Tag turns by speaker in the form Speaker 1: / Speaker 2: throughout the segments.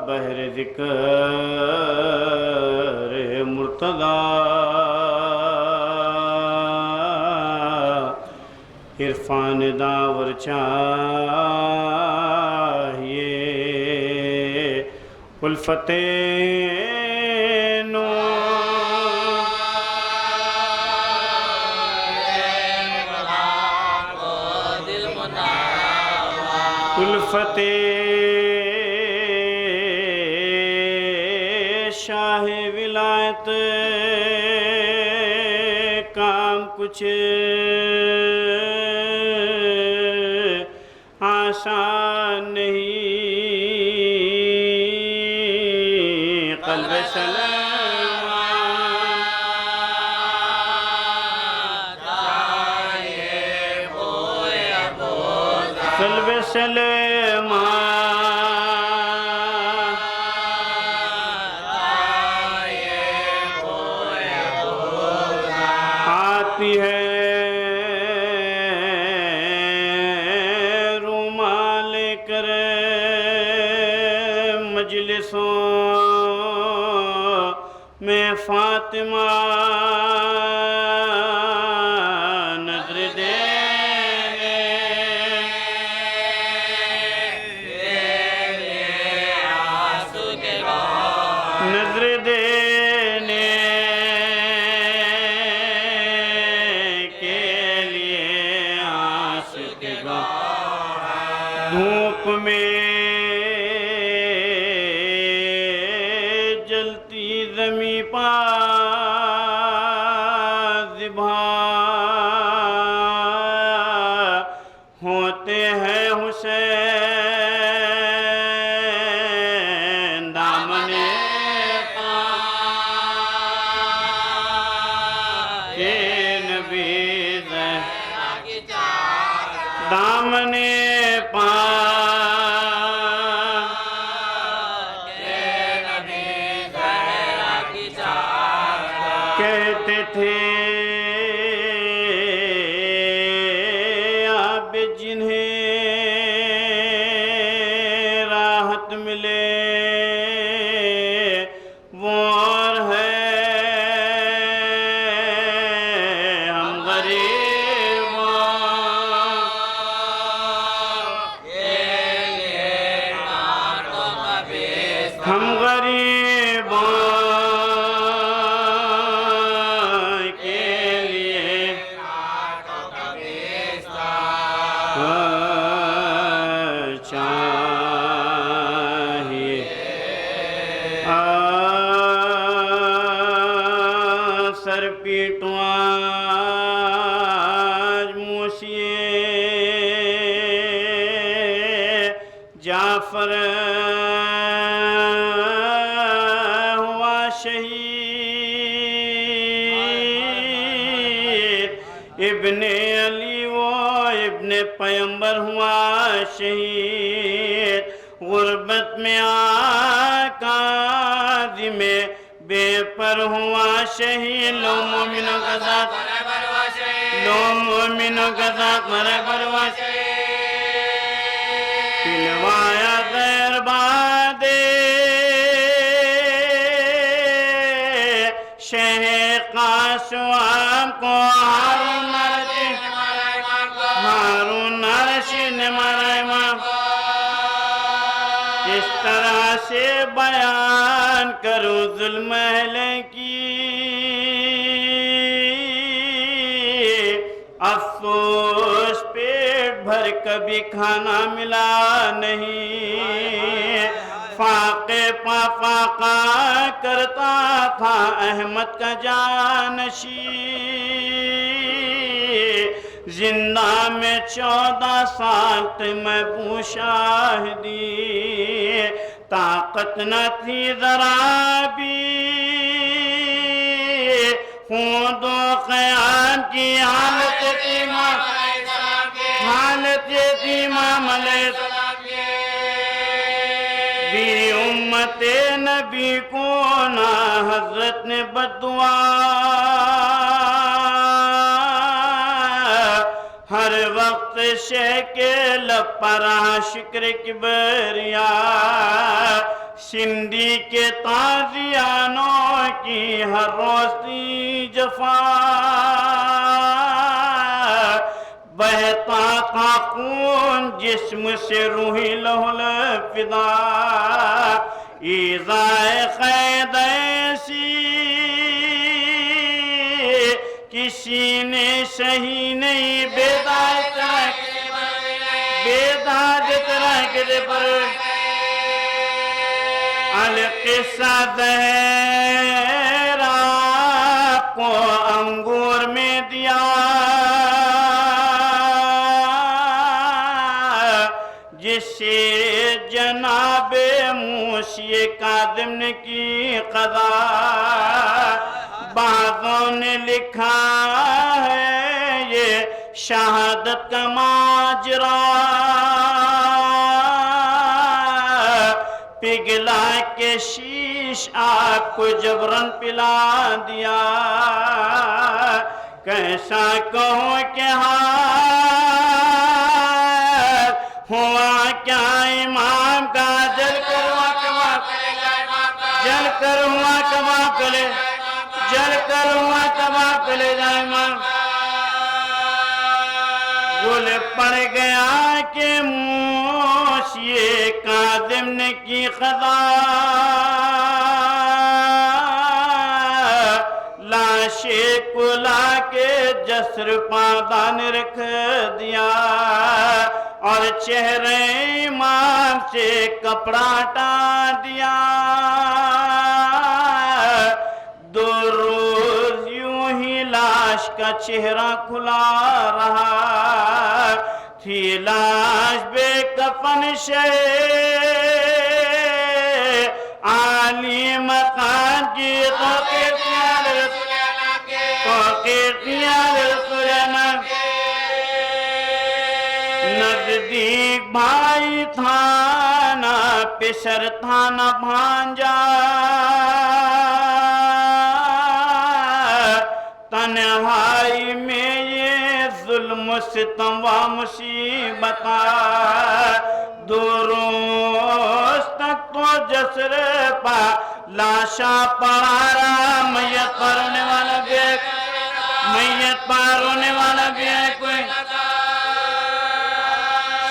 Speaker 1: بہر ذکر مرتضی عرفان داور چاہیے الفت نو الفت شاہ ولایت کام کچھ آسان نہیں قلب آتی ہے رومال کر مجلسوں میں فاطمہ نظر دینے کے لیے عاشق دھوپ میں جلتی زمیں پازبھا ہوتے ہیں حسین دامن کے نبی دامن کہتے تھے آپ جنہیں راحت ملے وہ اور ہے ہم غریبوں ہم غریبوں سر پیٹوں آج موسیے جعفر ہوا شہید ابن علی وہ ابن پیمبر ہوا شہید غربت میں آقا میں بے پر ہوا شہید لو مومنوں کا ذات لو مومنوں کا ذات مرے بروا شہید پلوایا غیر بادے شہ قاسوام کو ہارون رشید نے مارا امام اس طرح سے بیان کروں ظلم اہل کی افسوس پیٹ بھر کبھی کھانا ملا نہیں فاقے پا فاقہ کرتا تھا احمد کا جانشین زندہ میں 14 سال میں بو شاہدی طاقت نہ تھی ذرا بھی خود و قیام کی حالت تھی امام علیہ السلام بھی امت نبی کو نہ حضرت نے بددعا ہر وقت شہ کے لب پر شکر کبریا سندھی کے تازیانوں کی ہر روزی جفا بہتا تھا خون جسم سے روحی لہو الفدا ایذائے قید ایسی کسی نے سہی نہیں بیداد طرح کے دے پر القصہ زہرا کو انگور میں دیا جسے جناب موسی کاظم نے کی قضا بعضوں نے لکھا ہے یہ شہادت کا ماجرا پگھلا کے شیش آگ کو جبرن پلا دیا کیسا کہوں کہ حال ہوا کیا امام کا جل کر ہوا کما کلے جائے امام گل پڑ گیا کہ موسی کاظم نے کی قضا لاشے کو لا کے جسر پادان رکھ دیا اور چہرے امام سے کپڑا ہٹا دیا دو روز یوں ہی لاش کا چہرہ کھلا رہا تھی لاش بے کفن شے عالی مقام کی نزدیک بھائی تھانا پسر تھانا بھانجا تنہائی میں یہ ظلم و ستم و مصیبت دو روز تک تو جسر پا لاشا پڑا رہا میت پر رونے والا بھی ہے کوئی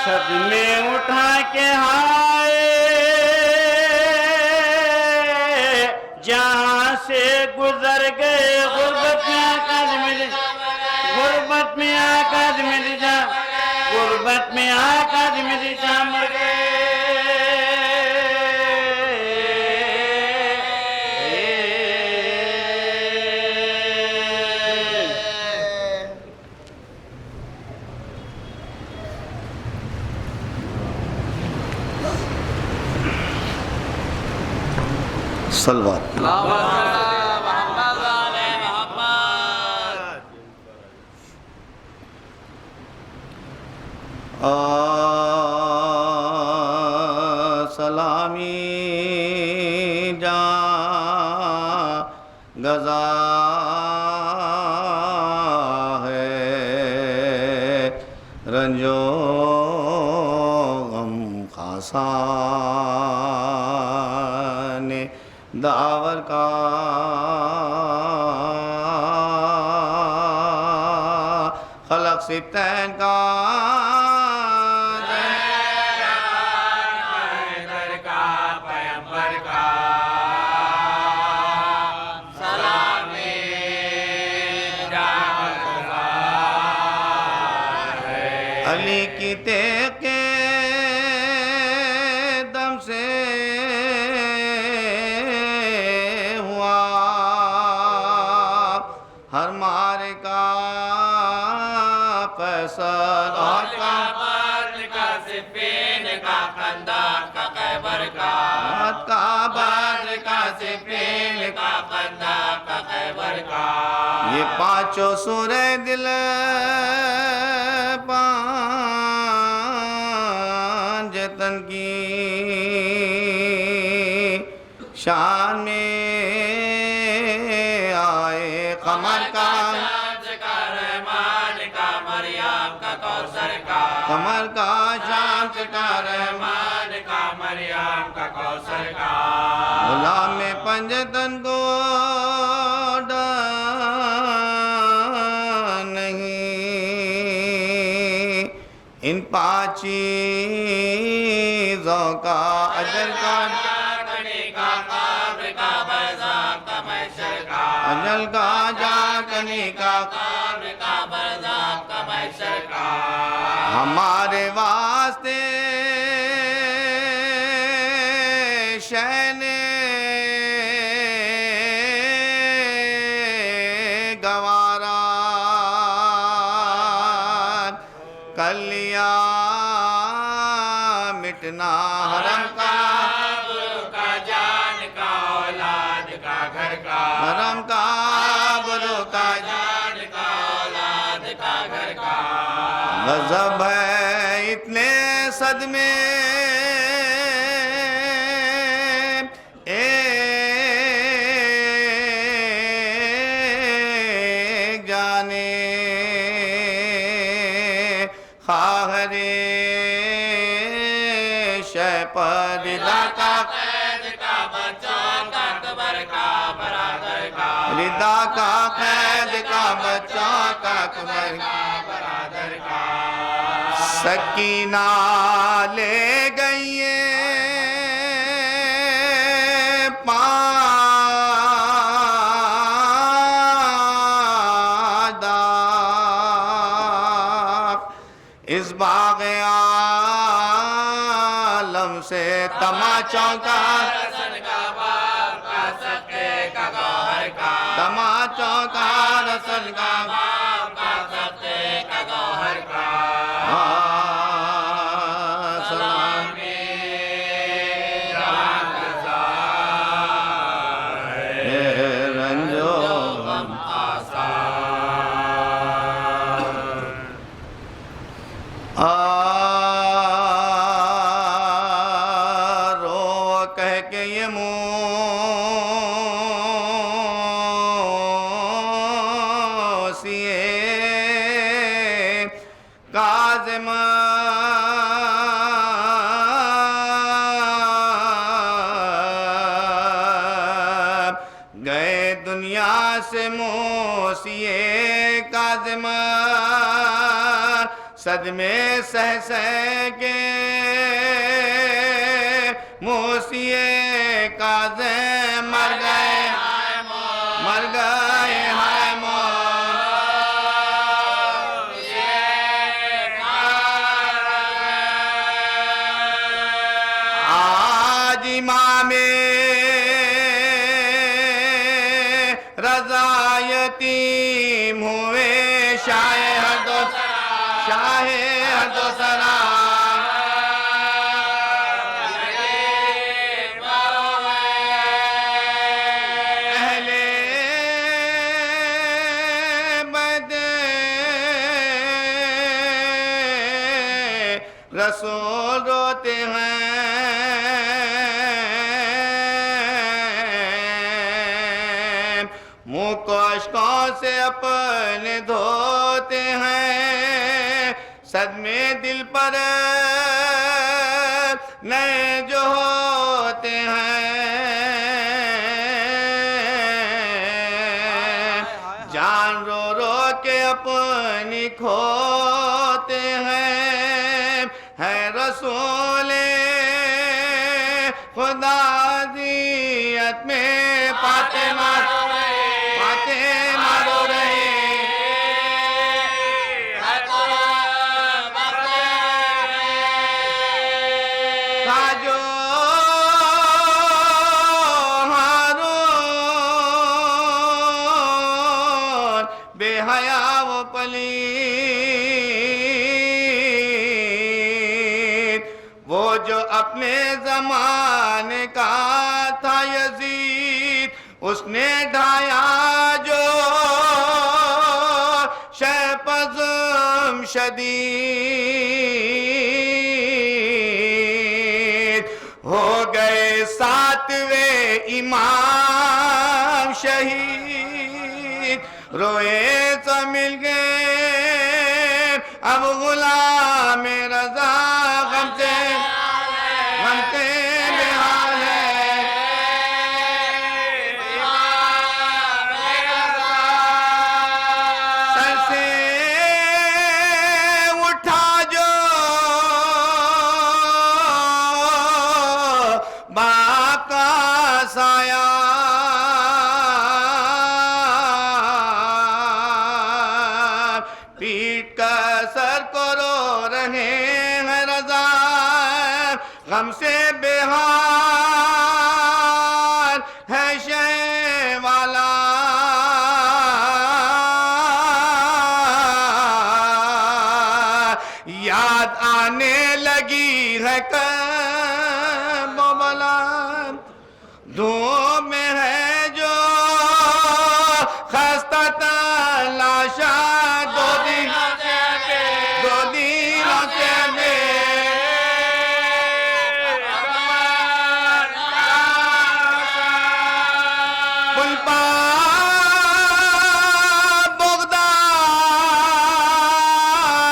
Speaker 1: صدمے اٹھا کے ہائے جہاں سے گزر گئے غربت میں آقاز مل جا مر گئے
Speaker 2: صلوات سلامی جا گزا ہے رنجو غم خاصا نے داور کا خلق سبتین کا علی کی تیغ کے دم سے ہوا ہر مارے کا فیصل اور کا بدر کا صفین کا خندق کا خیبر کا بدر کا صفین کا خندق کا خیبر کا یہ پانچوں سورہ دل جتن کی شان میں آئے قمر کا رحمان کا مریم کا کوثر کوثر کا
Speaker 3: قمر کا شمس کا
Speaker 2: رحمان کا مریم کا کوثر کا
Speaker 3: غلام پنجتن کو نہیں ان پاچیزوں کا اجر کا
Speaker 2: جاگنے کا قبر کا برزخ کا محشر کا
Speaker 3: اجل کا جاگنے کا
Speaker 2: قبر کا برزخ کا محشر کا
Speaker 3: ہمارے واسطے شہن گوارا کر لیا مٹنا حرم کا
Speaker 2: گرو کا جان کا اولاد کا گھر کا
Speaker 3: حرم کا گرو کا
Speaker 2: جان کا اولاد کا گھر کا
Speaker 3: غضب ہے اتنے صدمے ایک جانے خواہر شہ پر رضا کا
Speaker 2: قید کا بچوں کا قبر کا برادر کا
Speaker 3: رضا کا قید کا بچوں کا قبر
Speaker 2: برادر کا
Speaker 3: سکینہ لے گئی پاداف اس باغ عالم سے تماچوں کا
Speaker 2: رسن کا باپ کا سکے کا گوہر کا
Speaker 3: تماچوں کا رسن کا
Speaker 2: باپ کا سکے کا گوہر کا
Speaker 3: سلام رنجو رو کہہ کے یہ موسیے کاظم گئے دنیا سے موسیے کاظم صدمے سہ سہ کے موسیے کاظم مر گئے مر گئے ہائے آج امام رضا یتیم ہوئے شاہ ہر دو سرا اہل بیت رسول روتے ہیں منہ کو اشکوں سے اپنے دھوتے ہیں صدمے دل پر نئے جو ہوتے ہیں جان رو رو کے اپنی کھوتے ہیں ہے رسول خدا دیت میں فاطمہ رو رہے جو ہارون بے حیا و پلید وہ جو اپنے زمانے کا تھا یزید اس نے ڈھایا جو شہپزم شدید ہو گئے ساتویں امام شہید روئے تو مل گئے اب غلام غم سے بےحال ہے شہ والا یاد آنے لگی ہے کربلا دھوپ میں ہے جو خستہ تلاشا دو دنوں سے پل پار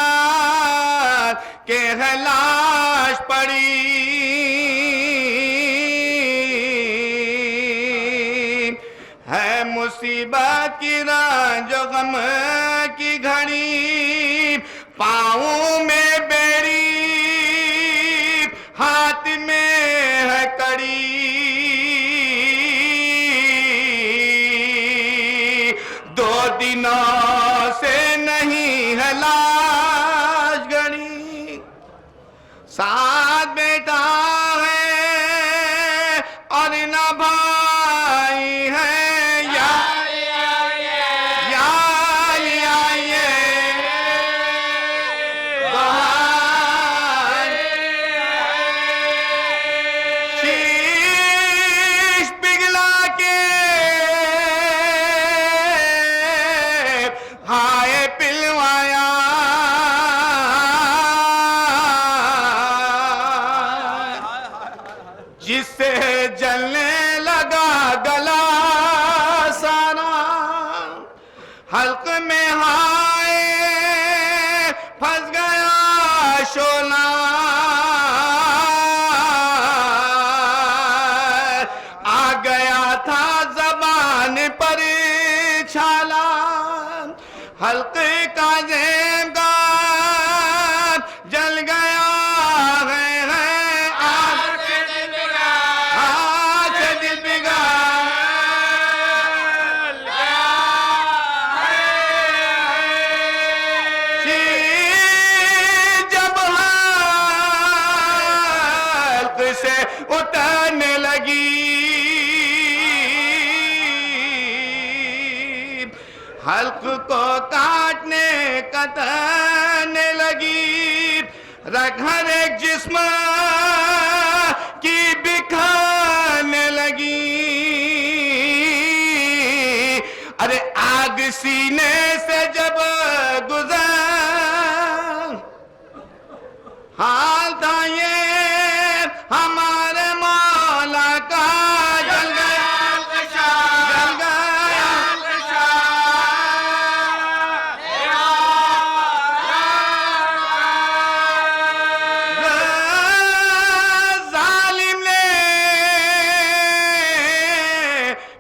Speaker 3: بغداد کے ہے لاش پڑی ہے مصیبت کی رنج و غم کی گھڑی پاؤں میں بیڑی ہاتھ میں ہے کڑی دو دنوں سے نہیں ہے لاش گڑی ساتھ بیٹا ہے اور نہ بھائی ہے شیش پگھلا کے ہائے پلوایا جس سے جلنے لگا گلا سارا حلق میں ہائے پھنس گیا شولا آ گیا تھا زبان پر چھالا حلقے کا زیب کا جل گیا ہے آگ سے دل پگھل شیر جب حلق سے اترنے لگی حلق کو کاٹنے کترنے لگی رگ ہر ایک جسم کی بکھرنے لگی ارے آگ سینے سے جب گزر حال تھا یہ ہمارے مولا کا جل گیا ظالم نے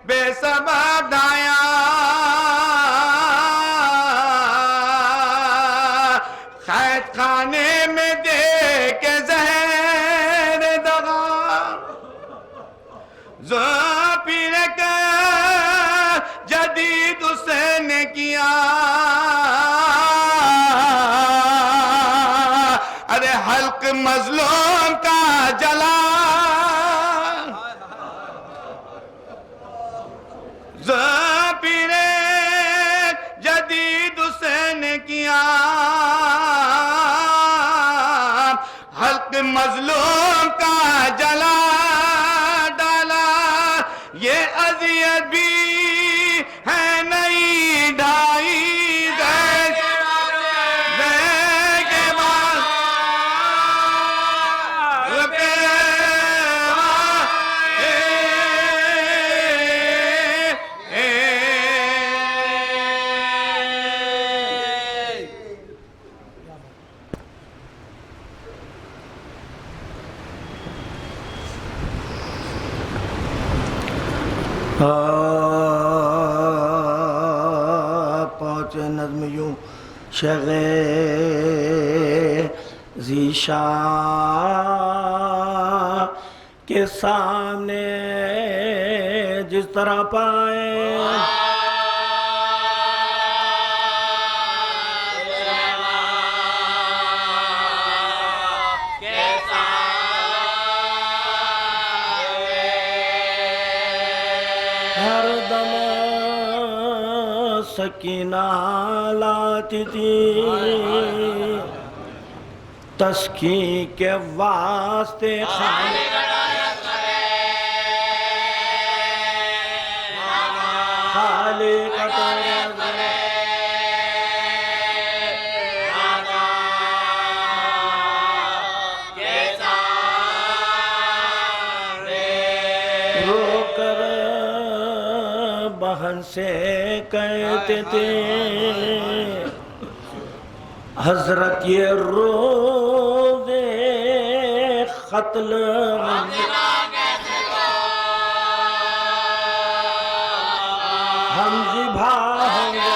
Speaker 3: بے سبب ڈھایا قید خانے میں دے کے زہر دغا پیر کر جدید اس نے کیا ارے حلق مظلوم کا جلا پیر جدید اس نے کیا حلق مظلوم کا جلا ڈالا یہ اذیت بھی ہے نہیں ڈھائی پہنچے نظم یوں شغے ذیشان کے سامنے جس طرح پائے
Speaker 4: دم سکینہ لاتی تھی تسکین کے واسطے خالق رو کر بہن سے کہتے تھے حضرت یہ روز قتل ہم ذبح ہوں گے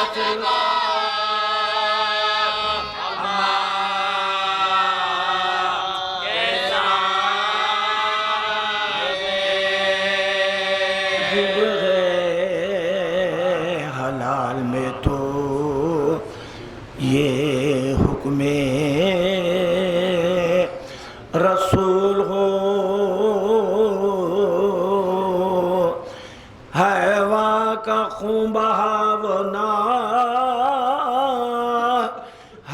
Speaker 4: حلال میں تو یہ حکم رسول ہو حیوان کا خون بہاونا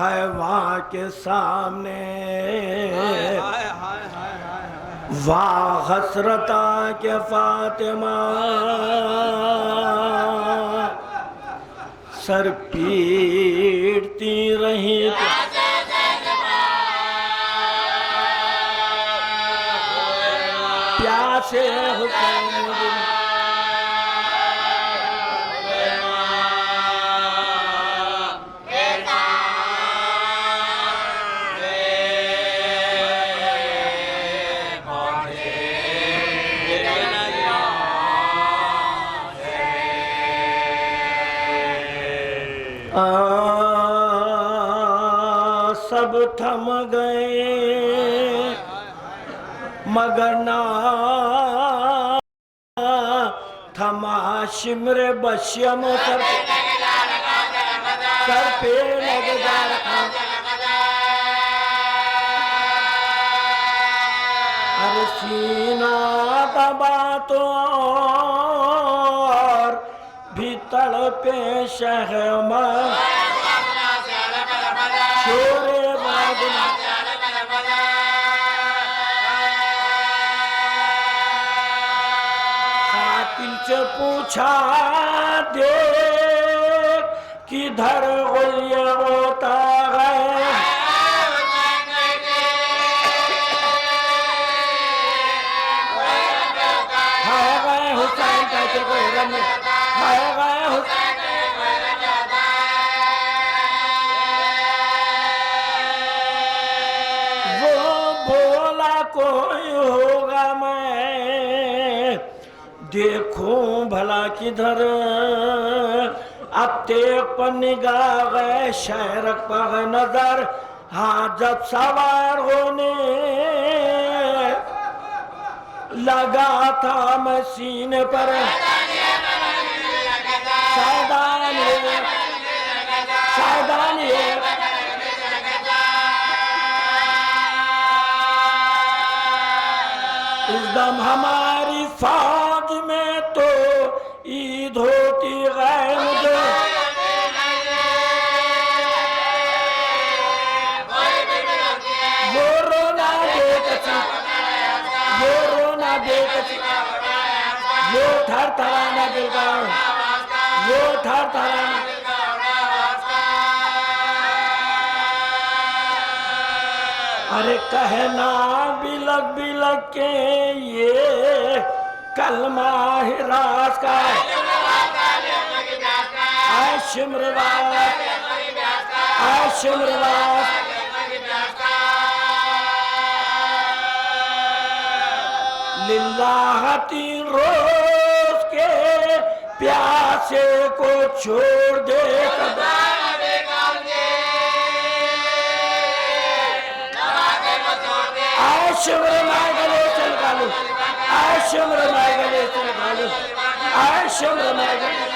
Speaker 4: حیوان کے سامنے واہ حسرتا کہ فاطمہ سر پیٹتی رہی پیاسے حسین سب تھم گئے مگر نہ تھما شمر بشیم سر پہ لگا رکھا ہر سینہ دبا تو اور بھی تڑپے شہمر شورے بادنا قاتل سے پوچھا دیکھ کدھر غلیہ ہوتا ہے گئے حسین کہتے کوئی رنگ گئے حسین کوئی ہوگا میں دیکھوں بھلا کدھر اب دیکھ پر نگاہ گئے شہرک پر نظر ہاں جب سوار ہونے لگا تھا میں سینے پر سائدانی اس دم ہماری فوج میں تو عید ہوتی غیر مجھے وہ رونا بے کسی وہ تھر تھرانا دل کا وہ تھر تھرانا ارے کہنا بلک بلک کے یہ کلمہ ہراس کا اے شمرواس للہ 3 روز کے پیاسے کو چھوڑ دے شمر مائے گلے چل گالو شمر مائے گلے چل گالو شمر مائے گلے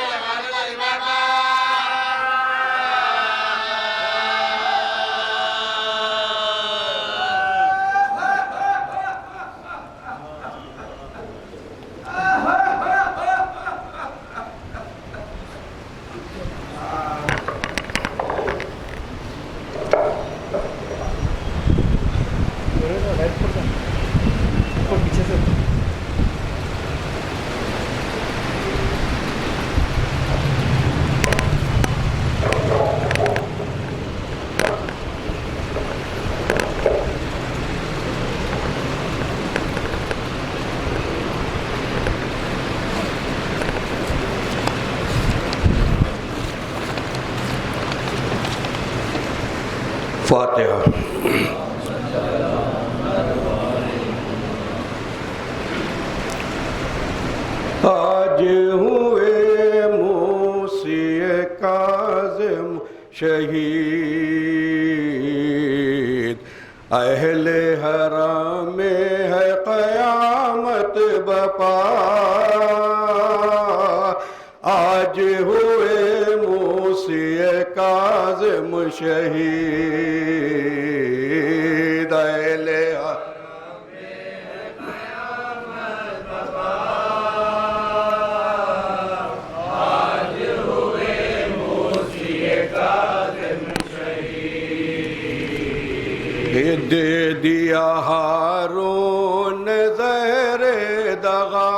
Speaker 3: فاتحہ۔ آج ہوئے موسی کاظم شہید، اہل حرم میں ہے قیامت بپا۔ آج ہوئے موسی کاظم شہید، اہل حرم میں ہے قیامت بپا۔ آج ہوئے موسی کاظم شہید، دے دیا ہارون زہر دغا۔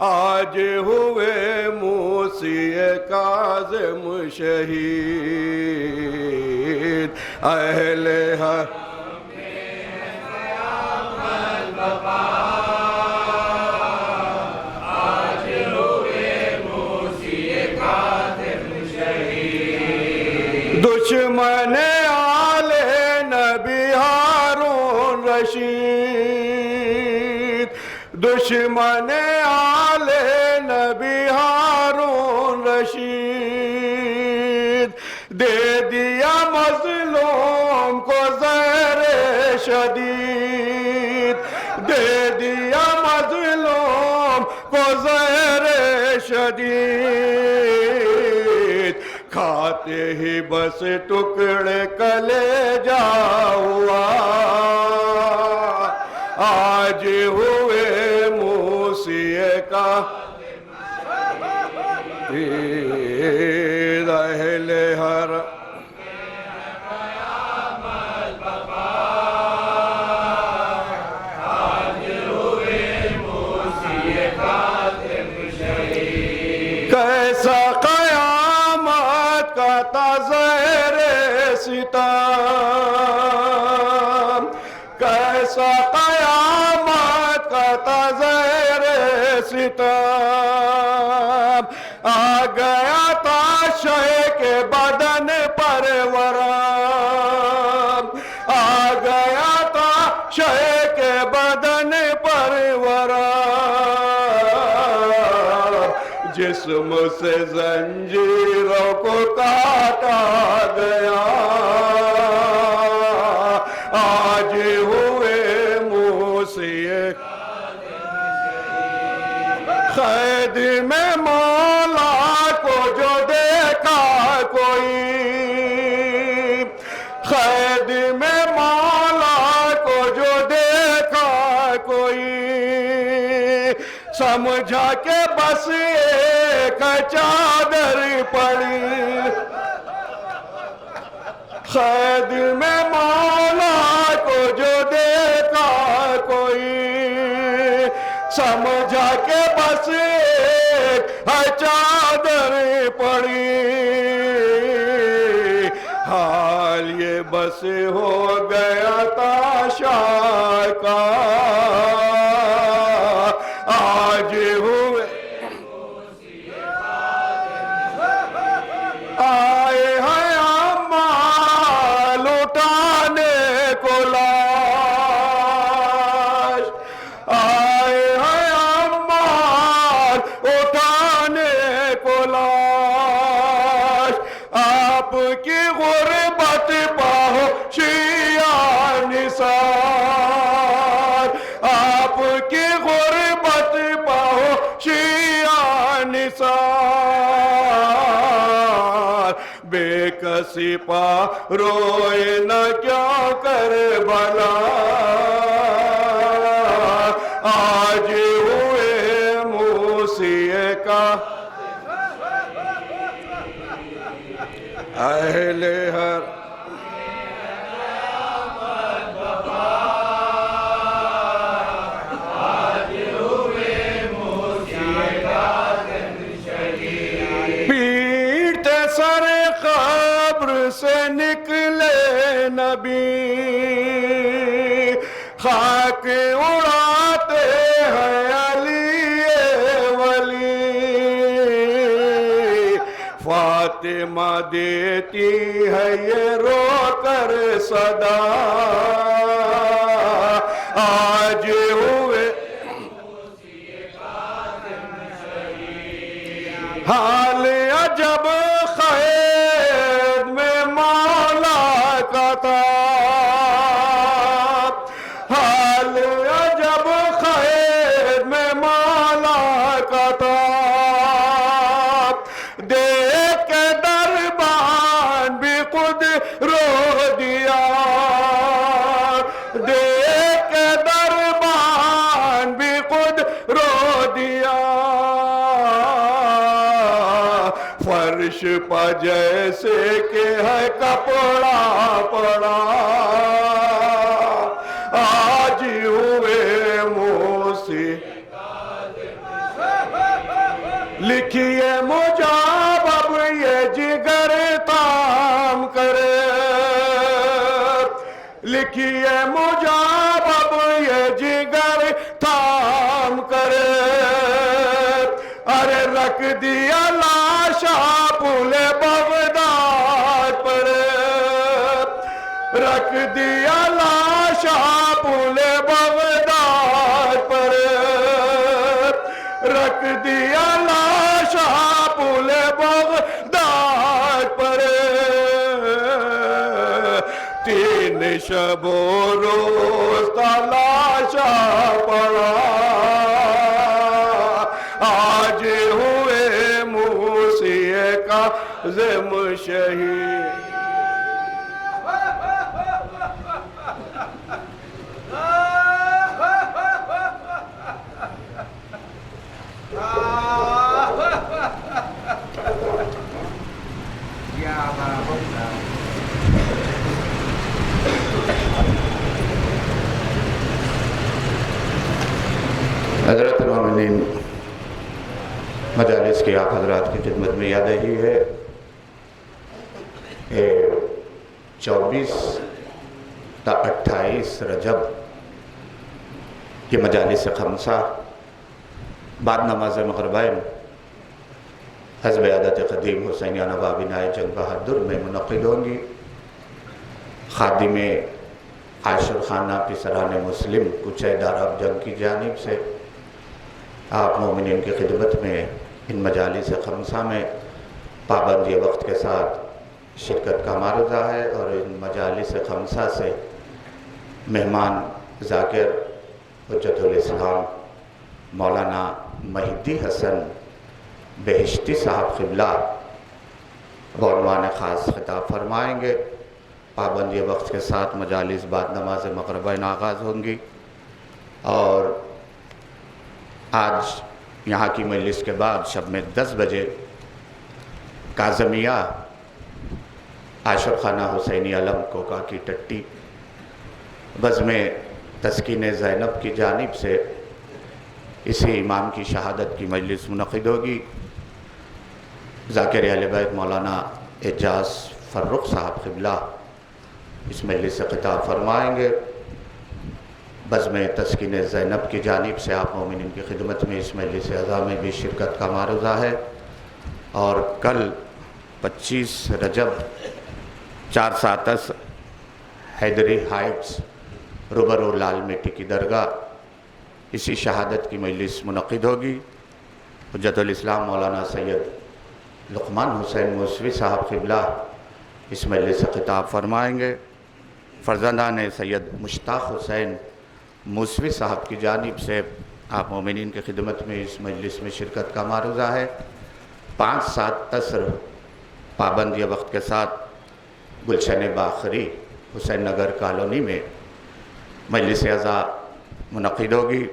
Speaker 3: آج ہوئے موسی کاظم شہید، اہل حرم میں ہے قیامت بپا۔ آج ہوئے موسی کاظم شہید، دشمن آل نبی ہارون رشید، دشمن آل نبی ہارون رشید، دے دیا مظلوم کو زہر شدید، دے دیا مظلوم کو زہر شدید، کھاتے ہی بس ٹکڑے کلیجہ ہوا۔ آج ہوئے موسی کاظم شہید، اہل حرم میں ہے قیامت بپا۔ آج ہوئے موسی کاظم شہید، کیسا قیامت کا تھا زہر ستم، کیسا قیامت کا تھا زہر ستم، آ گیا تھا شہ کے بدن پر ورم، آ گیا تھا شہ کے بدن پر ورم، جسم سے زنجیروں کو کاٹا گیا۔ آج ہوئے موسی قید میں مولا کو جو دیکھا کوئی، قید میں مولا کو جو دیکھا کوئی، سمجھا کہ بس ایک چادر پڑی۔ قید میں مولا کو جو دیکھا کوئی، سمجھا کہ بس ایک چادر پڑی۔ حال یہ بس ہو گیا تاشا کا، آج ہوئے آئے ہیں اعمال اٹھانے کو لاش، آئے ہیں اعمال اٹھانے کو لاش، آپ کی غربت پاؤ شیعہ نثار، آپ کی غربت پاؤ شیعہ نثار، بے کسی پا روئے نہ کیا کربلا۔ آج ہوئے موسی اہل حرم پیٹتے سر قبر سے نکلے نبی، خاک اڑاتے ہیں علی ولی، فاطمہ دیتی ہے یہ رو کر صدا، آج ہوئے حال عجب خیر میں مولا کا تھا، حال عجب خیر میں مولا کا تھا، دیکھ کے دربان بھی خود رو دیا، دیکھ کے دربان بھی خود رو دیا، فرش پہ جیسے کہ ہے کپڑا پڑا، آج ہوئے موسی لکھیے مجاب اب یہ جگر تام کرے، لکھیے مجاب اب یہ جگر تام کرے، ارے رکھ دیا لاشا پل بغداد پر، رکھ دیا لاشا پل بغداد پر، رکھ دیا لاشا پل بغداد پر، 3 شب و روز تلاشا پڑا، آج ہوئے موسی کاظم شہید۔
Speaker 5: حضرت المومنین، مجالس کی آپ حضرات کی خدمت میں یاد رہی ہے 24 تا 28 رجب کی مجالس خمسہ بعد نماز مغربین حزب عادت قدیم حسینیہ نوابینائے جنگ بہادر میں منعقد ہوں گی۔ خادم عاشر خانہ پیسران مسلم کوچہ داراب جنگ کی جانب سے آپ مومنین کی خدمت میں ان مجالس خمسہ میں پابندی وقت کے ساتھ شرکت کا معرضہ ہے، اور ان مجالس خمسہ سے مہمان ذاکر حجت الاسلام مولانا مہدی حسن بہشتی صاحب قبلہ بعنوان خاص خطاب فرمائیں گے۔ پابندی وقت کے ساتھ مجالس بعد نماز مغربین آغاز ہوں گی، اور آج یہاں کی مجلس کے بعد شب میں 10 بجے کاظمیہ عاشر خانہ حسینی علم کوکا کی ٹٹی بزم تسکین زینب کی جانب سے اسی امام کی شہادت کی مجلس منعقد ہوگی۔ ذاکر اہل بیت مولانا اعجاز فرخ صاحب قبلہ اس مجلس سے خطاب فرمائیں گے۔ بزم تسکین زینب کی جانب سے آپ مومنین کی خدمت میں اس مجلس اعزاز میں بھی شرکت کا معرضہ ہے، اور کل 25 رجب 4 حیدری ہائٹس روبرو لال مٹی کی درگاہ اسی شہادت کی مجلس منعقد ہوگی۔ حجت الاسلام مولانا سید لقمان حسین موسوی صاحب قبلہ اس مجلس سے خطاب فرمائیں گے۔ فرزندان سید مشتاق حسین موسوی صاحب کی جانب سے آپ مومنین کی خدمت میں اس مجلس میں شرکت کا معرضہ ہے۔ 5-7 پابندی وقت کے ساتھ گلشن باخری حسین نگر کالونی میں مجلس اعزاز منعقد ہوگی۔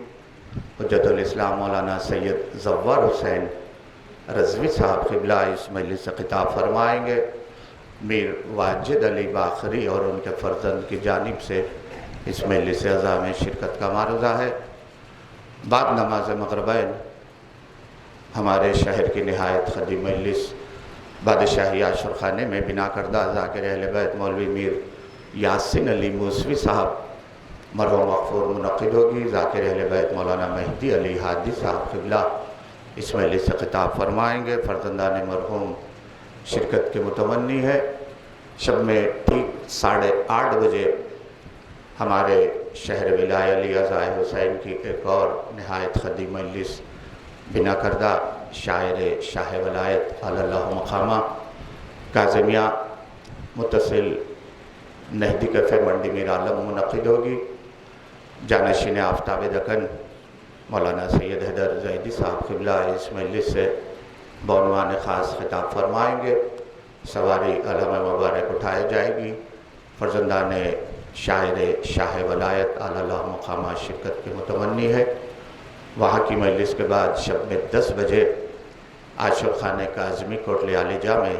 Speaker 5: حجت الاسلام مولانا سید زوار حسین رضوی صاحب قبلہ اس مجلس سے خطاب فرمائیں گے۔ میر واجد علی باخری اور ان کے فرزند کی جانب سے اس مجلس اعزاز میں شرکت کا معرضہ ہے۔ بعد نماز مغربین ہمارے شہر کی نہایت خدیم مجلس بادشاہی عاشر خانے میں بنا کردہ ذاکر اہل بیت مولوی میر یاسین علی موسوی صاحب مرحوم مغفور منعقد ہوگی۔ ذاکر اہل بیت مولانا مہدی علی ہادی صاحب قبلہ اس مجلس سے خطاب فرمائیں گے۔ فرزندان مرحوم شرکت کے متمنی ہے۔ شب میں ٹھیک 8:30 بجے ہمارے شہر ولایہ علی عزائے حسین کی ایک اور نہایت خدی مجلس بنا کردہ شاعر شاہ ولایت علی اللہ مقامہ کاظمیہ متصل نہدی کیفے منڈی میر عالم منعقد ہوگی۔ جانشین آفتاب دکن مولانا سید حیدر زیدی صاحب قبلہ اس مجلس سے بعنوان خاص خطاب فرمائیں گے۔ سواری علم مبارک اٹھائی جائے گی۔ فرزندان شاعر شاہ ولایت علی اللہ مقامہ شرکت کے متمنی ہے۔ وہاں کی مجلس کے بعد شب میں 10 بجے عاشق خانہ کاظمی کوٹلی عالیجہ میں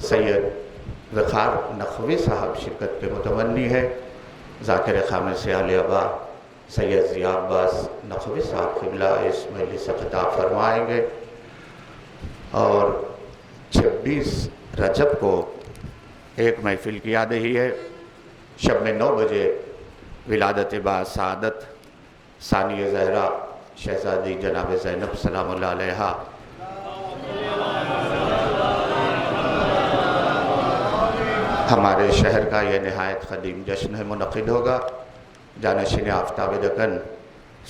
Speaker 5: سید وقار نقوی صاحب شرکت کے متمنی ہے۔ ذاکر خامس آل ابا سید ضیاء عباس نقوی صاحب قبلہ اس مجلس سے خطاب فرمائیں گے۔ اور 26 رجب کو ایک محفل کی یاددہی ہے۔ شب میں 9 بجے ولادت با سعادت ثانی زہرا شہزادی جناب زینب سلام اللہ علیہا ہمارے شہر کا یہ نہایت قدیم جشن ہے منعقد ہوگا۔ جانشین آفتاب دکن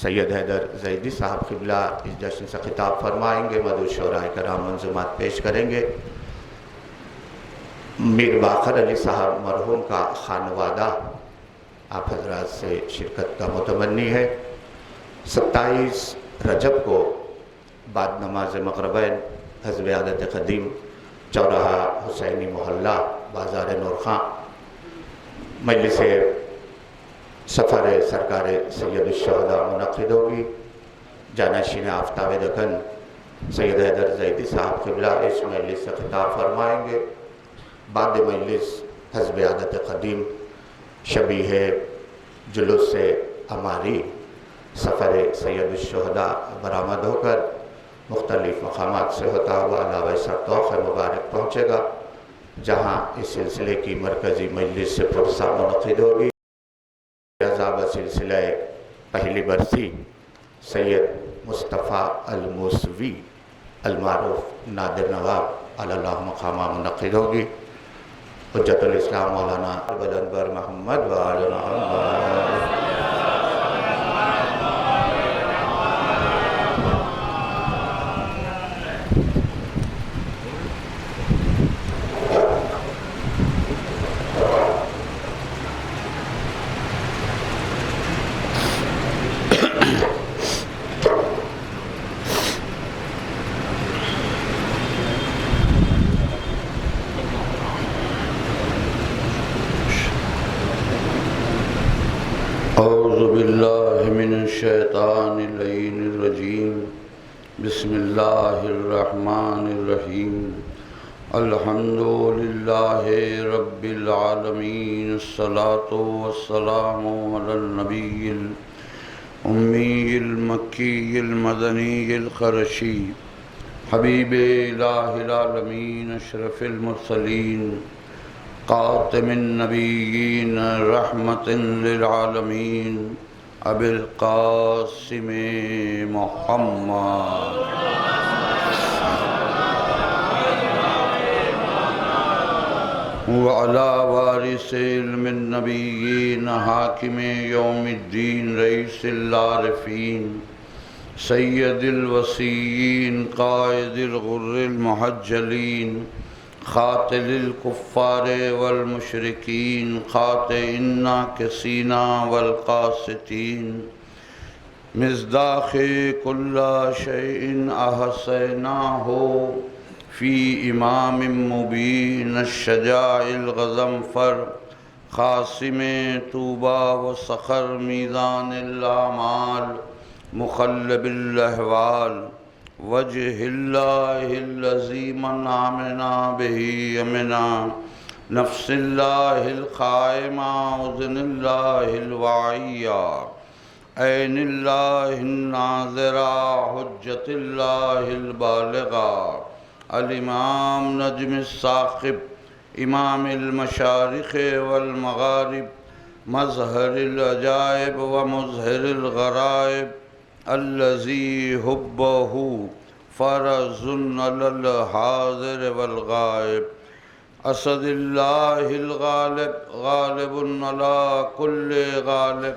Speaker 5: سید حیدر زیدی صاحب قبلہ اس جشن سے خطاب فرمائیں گے۔ مدعو شعراء کرام منظومات پیش کریں گے۔ میر باقر علی صاحب مرحوم کا خانوادہ آپ حضرات سے شرکت کا متمنی ہے۔ 27 رجب کو بعد نماز مغربین حزب عادت قدیم چوراہا حسینی محلہ بازار نورخاں مجلس سفر سرکار سید الشہداء منعقد ہوگی۔ جانشین آفتاب دکن سید حیدر زیدی صاحب قبلہ اس مجلس سے خطاب فرمائیں گے۔ بعد مجلس حزب عادت قدیم شبیہ جلوس سے اماری سفر سید الشہداء برآمد ہو کر مختلف مقامات سے ہوتا ہوا علاوہ توخ مبارک پہنچے گا، جہاں اس سلسلے کی مرکزی مجلس سے پرسہ منعقد ہوگی۔ عذاب سلسلہ پہلی برسی سید مصطفیٰ الموسوی المعروف نادر نواب علی اللہ مقامہ منعقد ہوگی۔ حجت الاسلام مولانا بلندبر محمد وآل محمد۔
Speaker 6: اعوذ باللہ من الشیطان اللعین الرجیم بسم اللہ الرحمن الرحیم الحمد للہ رب العالمین الصلاة والسلام علی النبی الامی المکی المدنی القرشی حبیب الہ العالمین اشرف المرسلین قاتم النبیین رحمت للعالمین ابی القاسم محمد وعلی وارث علم النبیین حاکم یوم الدین رئیس العارفین سید الوصیین قائد الغر المحجلین خاتل الکفار والمشرکین خاطئ الناکسین والقاسطین مصداق کل شیء احصیناہ فی امام مبین الشجاع الغضنفر قاسم طوبى وصخر میزان الاعمال مخلب الاحوال وجہ اللہ الذی من آمنا بہی یمنا نفس اللہ القائمہ اذن اللہ الوعیہ عین اللہ الناظرہ حجت اللہ البالغہ الامام نجم الثاقب امام المشارق والمغارب مظہر العجائب ومظہر الغرائب الذی حبہ فرض علی الحاضر والغائب اسد اللہ الغالب غالب علی کل غالب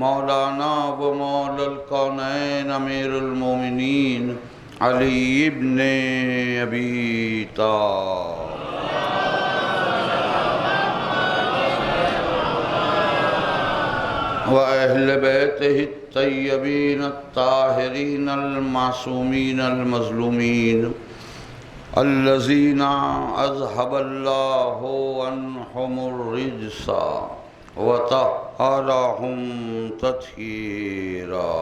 Speaker 6: مولانا و مولا الکونین امیر المومنین علی ابن ابی طالب وأهل بيته الطيبين الطاهرين المعصومين المظلومين الذين أذهب الله عنهم الرجس وطهرهم تطهيرا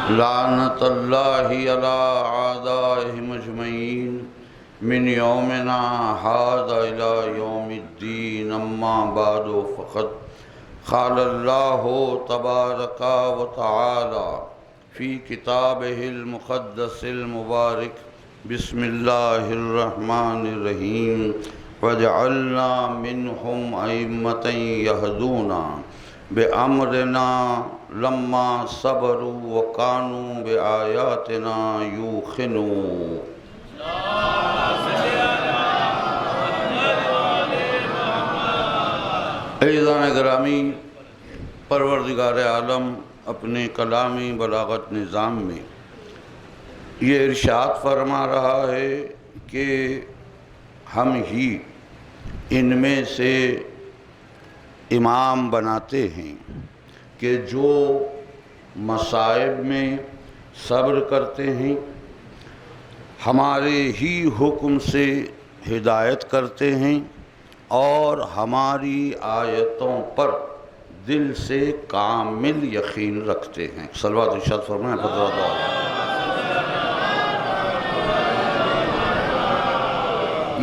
Speaker 6: لعنة الله على أعدائهم أجمعين من يومنا هذا إلى يوم الدين أما بعد فقد قال الله تبارك وتعالى في كتابه المقدس المبارك بسم الله الرحمن الرحيم وجعلنا منهم أئمة يهدون بأمرنا لما صبروا وكانوا بآياتنا يوقنون عزیزان گرامی، پروردگار عالم اپنے کلامی بلاغت نظام میں یہ ارشاد فرما رہا ہے کہ ہم ہی ان میں سے امام بناتے ہیں کہ جو مصائب میں صبر کرتے ہیں، ہمارے ہی حکم سے ہدایت کرتے ہیں اور ہماری آیتوں پر دل سے کامل یقین رکھتے ہیں۔ صلوات ارشاد فرمائیں حضرت اللہ۔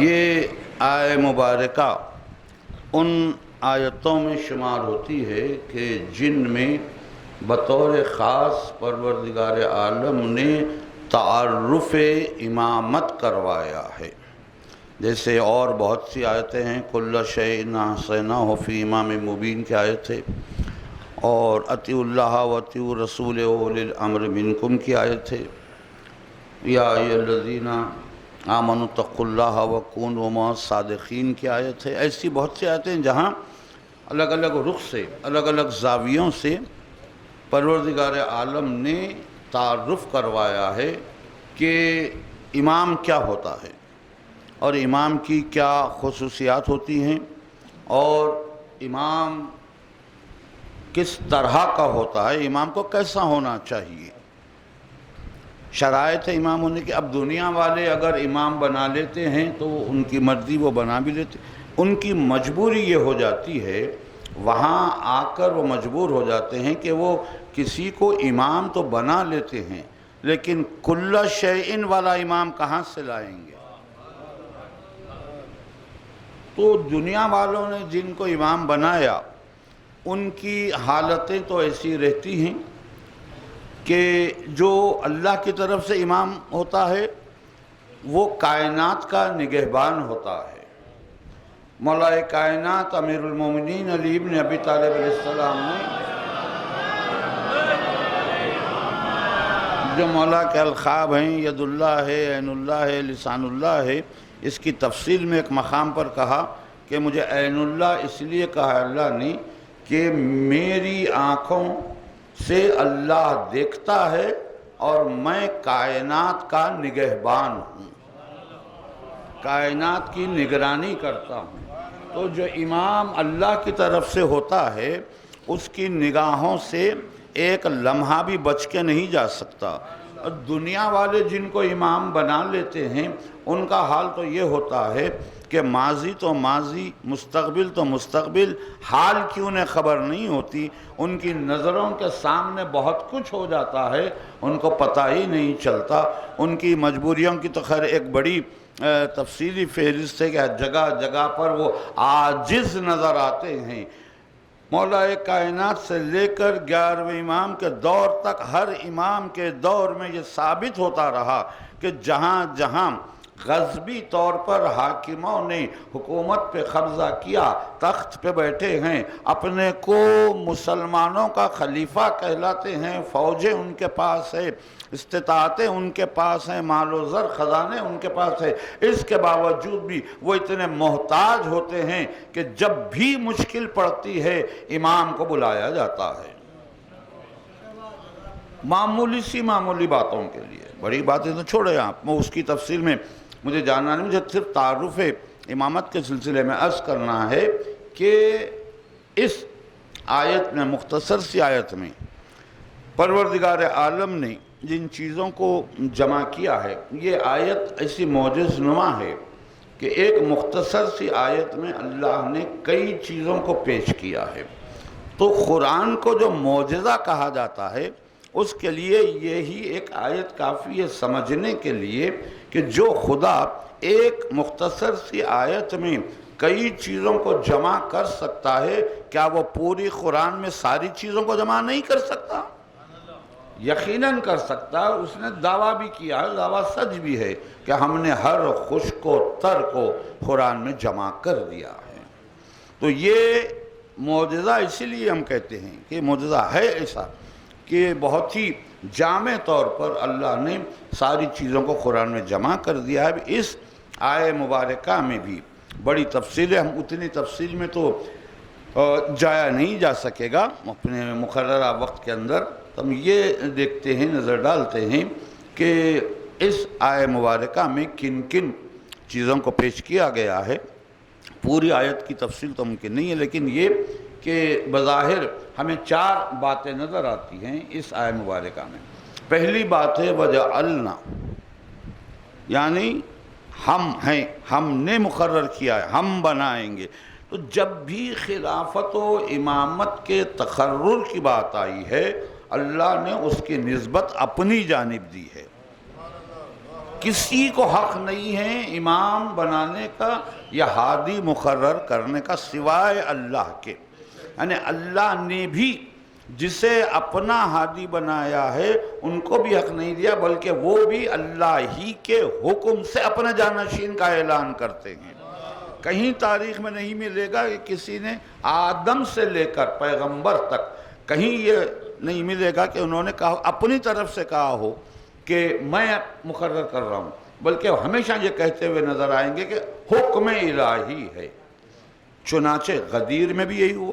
Speaker 6: یہ آیہ مبارکہ ان آیتوں میں شمار ہوتی ہے کہ جن میں بطور خاص پروردگار عالم نے تعارف امامت کروایا ہے، جیسے اور بہت سی آیتیں ہیں۔ کل شیء احصیناہ فی امام مبین کی آیت ہے، اور اطیعوا اللہ و اطیعوا الرسول واولی الامر منکم کی آیت ہے۔ یا ایھا الذین آمنوا اتقوا اللہ وکونوا مع الصادقین کی آیت ہے۔ ایسی بہت سی آیتیں ہیں جہاں الگ الگ رخ سے، الگ الگ زاویوں سے پروردگار عالم نے تعارف کروایا ہے کہ امام کیا ہوتا ہے اور امام کی کیا خصوصیات ہوتی ہیں اور امام کس طرح کا ہوتا ہے، امام کو کیسا ہونا چاہیے، شرائط ہے امام ہونے کی۔ اب دنیا والے اگر امام بنا لیتے ہیں تو ان کی مرضی وہ بنا بھی لیتے، ان کی مجبوری یہ ہو جاتی ہے، وہاں آ کر وہ مجبور ہو جاتے ہیں کہ وہ کسی کو امام تو بنا لیتے ہیں، لیکن کل شیء والا امام کہاں سے لائیں گے؟ تو دنیا والوں نے جن کو امام بنایا ان کی حالتیں تو ایسی رہتی ہیں کہ جو اللہ کی طرف سے امام ہوتا ہے وہ کائنات کا نگہبان ہوتا ہے۔ مولا کائنات امیر المومنین علی ابن ابی طالب علیہ السلام نے جو مولا کے الخاب ہیں، ید اللہ ہے، عین اللہ ہے، لسان اللہ ہے، اس کی تفصیل میں ایک مقام پر کہا کہ مجھے عین اللہ اس لیے کہا اللہ نے کہ میری آنکھوں سے اللہ دیکھتا ہے اور میں کائنات کا نگہبان ہوں، کائنات کی نگرانی کرتا ہوں۔ تو جو امام اللہ کی طرف سے ہوتا ہے اس کی نگاہوں سے ایک لمحہ بھی بچ کے نہیں جا سکتا۔ اور دنیا والے جن کو امام بنا لیتے ہیں ان کا حال تو یہ ہوتا ہے کہ ماضی تو ماضی، مستقبل تو مستقبل، حال کی انہیں خبر نہیں ہوتی، ان کی نظروں کے سامنے بہت کچھ ہو جاتا ہے، ان کو پتہ ہی نہیں چلتا۔ ان کی مجبوریوں کی تو خیر ایک بڑی تفصیلی فہرست ہے کہ جگہ جگہ پر وہ عاجز نظر آتے ہیں۔ مولا کائنات سے لے کر 11ویں امام کے دور تک ہر امام کے دور میں یہ ثابت ہوتا رہا کہ جہاں جہاں غضبی طور پر حاکموں نے حکومت پہ قبضہ کیا، تخت پہ بیٹھے ہیں، اپنے کو مسلمانوں کا خلیفہ کہلاتے ہیں، فوجیں ان کے پاس ہے، استطاعتیں ان کے پاس ہیں، مال و زر خزانے ان کے پاس ہے، اس کے باوجود بھی وہ اتنے محتاج ہوتے ہیں کہ جب بھی مشکل پڑتی ہے امام کو بلایا جاتا ہے، معمولی باتوں کے لیے۔ بڑی باتیں تو چھوڑے آپ، میں اس کی تفصیل میں مجھے جاننا نہیں، مجھے صرف تعارف امامت کے سلسلے میں عرض کرنا ہے کہ اس آیت میں، مختصر سی آیت میں، پروردگار عالم نے جن چیزوں کو جمع کیا ہے، یہ آیت ایسی معجز نما ہے کہ ایک مختصر سی آیت میں اللہ نے کئی چیزوں کو پیش کیا ہے۔ تو قرآن کو جو معجزہ کہا جاتا ہے، اس کے لیے یہی ایک آیت کافی ہے سمجھنے کے لیے کہ جو خدا ایک مختصر سی آیت میں کئی چیزوں کو جمع کر سکتا ہے، کیا وہ پوری قرآن میں ساری چیزوں کو جمع نہیں کر سکتا؟ یقیناً کر سکتا۔ اس نے دعویٰ بھی کیا ہے، دعویٰ سچ بھی ہے کہ ہم نے ہر خشک و تر کو قرآن میں جمع کر دیا ہے۔ تو یہ معجزہ اسی لیے ہم کہتے ہیں کہ معجزہ ہے ایسا کہ بہت ہی جامع طور پر اللہ نے ساری چیزوں کو قرآن میں جمع کر دیا ہے۔ اس آیہ مبارکہ میں بھی بڑی تفصیل ہے، ہم اتنی تفصیل میں تو جایا نہیں جا سکے گا اپنے مقررہ وقت کے اندر۔ ہم یہ دیکھتے ہیں، نظر ڈالتے ہیں کہ اس آیہ مبارکہ میں کن کن چیزوں کو پیش کیا گیا ہے۔ پوری آیت کی تفصیل تو ممکن نہیں ہے، لیکن یہ کہ بظاہر ہمیں 4 باتیں نظر آتی ہیں اس آیہ مبارکہ میں۔ پہلی بات ہے وَجَعَلْنَا، یعنی ہم ہیں، ہم نے مقرر کیا ہے، ہم بنائیں گے۔ تو جب بھی خلافت و امامت کے تقرر کی بات آئی ہے، اللہ نے اس کی نسبت اپنی جانب دی ہے۔ کسی کو حق نہیں ہے امام بنانے کا یا ہادی مقرر کرنے کا سوائے اللہ کے۔ یعنی اللہ نے بھی جسے اپنا ہادی بنایا ہے ان کو بھی حق نہیں دیا، بلکہ وہ بھی اللہ ہی کے حکم سے اپنے جانشین کا اعلان کرتے ہیں۔ کہیں تاریخ میں نہیں ملے گا کہ کسی نے آدم سے لے کر پیغمبر تک کہیں یہ نہیں ملے گا کہ انہوں نے کہا اپنی طرف سے کہا ہو کہ میں مقرر کر رہا ہوں، بلکہ ہمیشہ یہ کہتے ہوئے نظر آئیں گے کہ حکم الہی ہے۔ چنانچہ غدیر میں بھی یہی ہوا،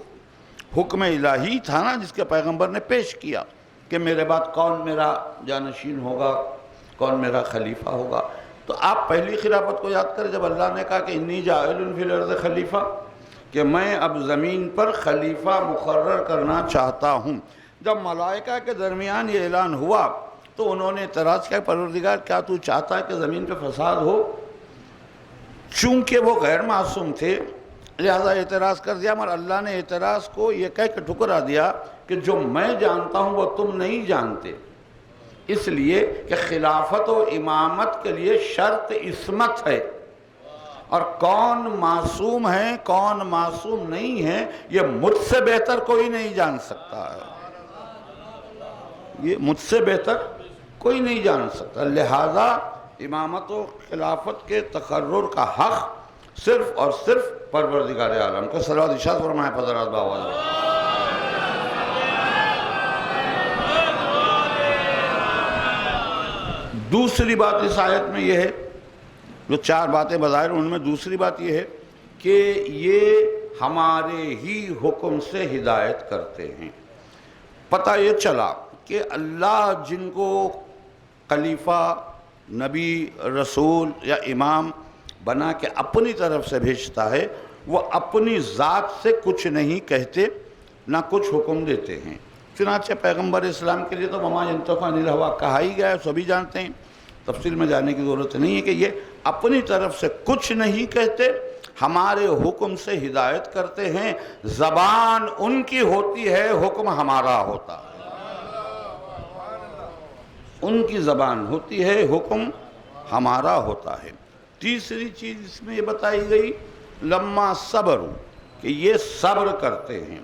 Speaker 6: حکم الہی تھا نا جس کے پیغمبر نے پیش کیا کہ میرے بعد کون میرا جانشین ہوگا، کون میرا خلیفہ ہوگا۔ تو آپ پہلی خلافت کو یاد کریں جب اللہ نے کہا کہ انی جاعل فی الارض خلیفہ، کہ میں اب زمین پر خلیفہ مقرر کرنا چاہتا ہوں۔ جب ملائکہ کے درمیان یہ اعلان ہوا تو انہوں نے اعتراض کیا، پروردگار کیا تو چاہتا ہے کہ زمین پہ فساد ہو؟ چونکہ وہ غیر معصوم تھے لہذا اعتراض کر دیا، مگر اللہ نے اعتراض کو یہ کہہ کے ٹھکرا دیا کہ جو میں جانتا ہوں وہ تم نہیں جانتے، اس لیے کہ خلافت و امامت کے لیے شرط عصمت ہے، اور کون معصوم ہے کون معصوم نہیں ہے یہ مجھ سے بہتر کوئی نہیں جان سکتا ہے، یہ مجھ سے بہتر کوئی نہیں جان سکتا۔ لہذا امامت و خلافت کے تقرر کا حق صرف اور صرف پروردگار عالم کو۔ صلوات ارشاد فرمائے حضرات باواز۔ دوسری بات اس آیت میں یہ ہے، جو 4 باتیں بظاہر ان میں دوسری بات یہ ہے کہ یہ ہمارے ہی حکم سے ہدایت کرتے ہیں۔ پتہ یہ چلا کہ اللہ جن کو خلیفہ، نبی، رسول یا امام بنا کے اپنی طرف سے بھیجتا ہے، وہ اپنی ذات سے کچھ نہیں کہتے نہ کچھ حکم دیتے ہیں۔ چنانچہ پیغمبر اسلام کے لیے تو وما ینطق عن الہویٰ کہا ہی گیا ہے، سبھی جانتے ہیں، تفصیل میں جانے کی ضرورت نہیں ہے کہ یہ اپنی طرف سے کچھ نہیں کہتے، ہمارے حکم سے ہدایت کرتے ہیں۔ زبان ان کی ہوتی ہے، حکم ہمارا ہوتا ہے۔ ان کی زبان ہوتی ہے، حکم ہمارا ہوتا ہے۔ تیسری چیز اس میں یہ بتائی گئی لما صبر، کہ یہ صبر کرتے ہیں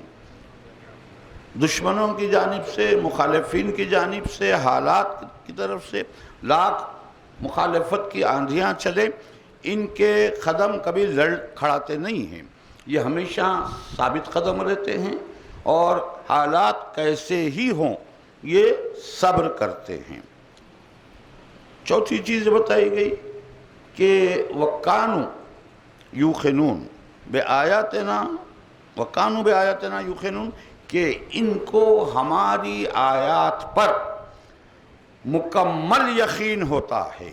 Speaker 6: دشمنوں کی جانب سے، مخالفین کی جانب سے، حالات کی طرف سے، لاکھ مخالفت کی آندھیاں چلے، ان کے قدم کبھی لڑ کھڑاتے نہیں ہیں، یہ ہمیشہ ثابت قدم رہتے ہیں اور حالات کیسے ہی ہوں یہ صبر کرتے ہیں۔ چوتھی چیز بتائی گئی کہ وَكَانُوا يُوقِنُونَ بِآيَاتِنَا وَكَانُوا بِآيَاتِنَا يُوقِنُونَ، کہ ان کو ہماری آیات پر مکمل یقین ہوتا ہے،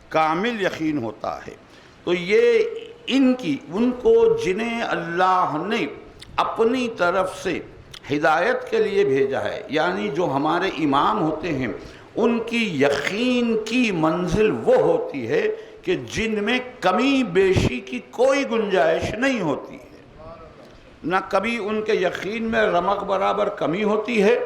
Speaker 6: کامل یقین ہوتا ہے۔ تو یہ ان کو جنہیں اللہ نے اپنی طرف سے ہدایت کے لیے بھیجا ہے، یعنی جو ہمارے امام ہوتے ہیں، ان کی یقین کی منزل وہ ہوتی ہے کہ جن میں کمی بیشی کی کوئی گنجائش نہیں ہوتی ہے، نہ کبھی ان کے یقین میں رمق برابر کمی ہوتی ہے،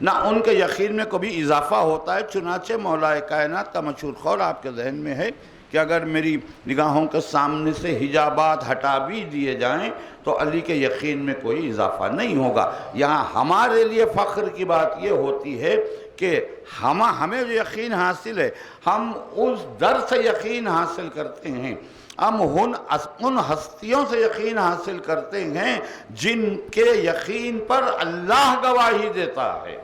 Speaker 6: نہ ان کے یقین میں کبھی اضافہ ہوتا ہے۔ چنانچہ مولا کائنات کا مشہور قول آپ کے ذہن میں ہے کہ اگر میری نگاہوں کے سامنے سے حجابات ہٹا بھی دیے جائیں تو علی کے یقین میں کوئی اضافہ نہیں ہوگا۔ یہاں ہمارے لیے فخر کی بات یہ ہوتی ہے کہ ہمیں جو یقین حاصل ہے، ہم اس در سے یقین حاصل کرتے ہیں، ہم ان ہستیوں سے یقین حاصل کرتے ہیں جن کے یقین پر اللہ گواہی دیتا ہے،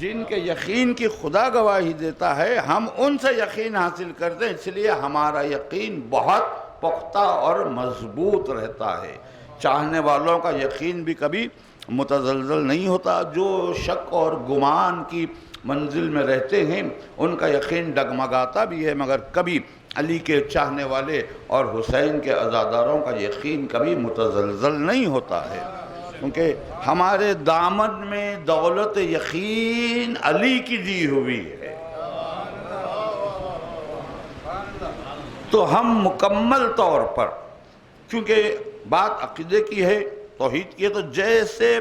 Speaker 6: جن کے یقین کی خدا گواہی دیتا ہے، ہم ان سے یقین حاصل کرتے ہیں، اس لیے ہمارا یقین بہت پختہ اور مضبوط رہتا ہے۔ چاہنے والوں کا یقین بھی کبھی متزلزل نہیں ہوتا، جو شک اور گمان کی منزل میں رہتے ہیں ان کا یقین ڈگمگاتا بھی ہے، مگر کبھی علی کے چاہنے والے اور حسین کے عزاداروں کا یقین کبھی متزلزل نہیں ہوتا ہے، کیونکہ ہمارے دامن میں دولت یقین علی کی دی ہوئی ہے۔ تو ہم مکمل طور پر، کیونکہ بات عقیدے کی ہے، توحید کی ہے، تو جیسے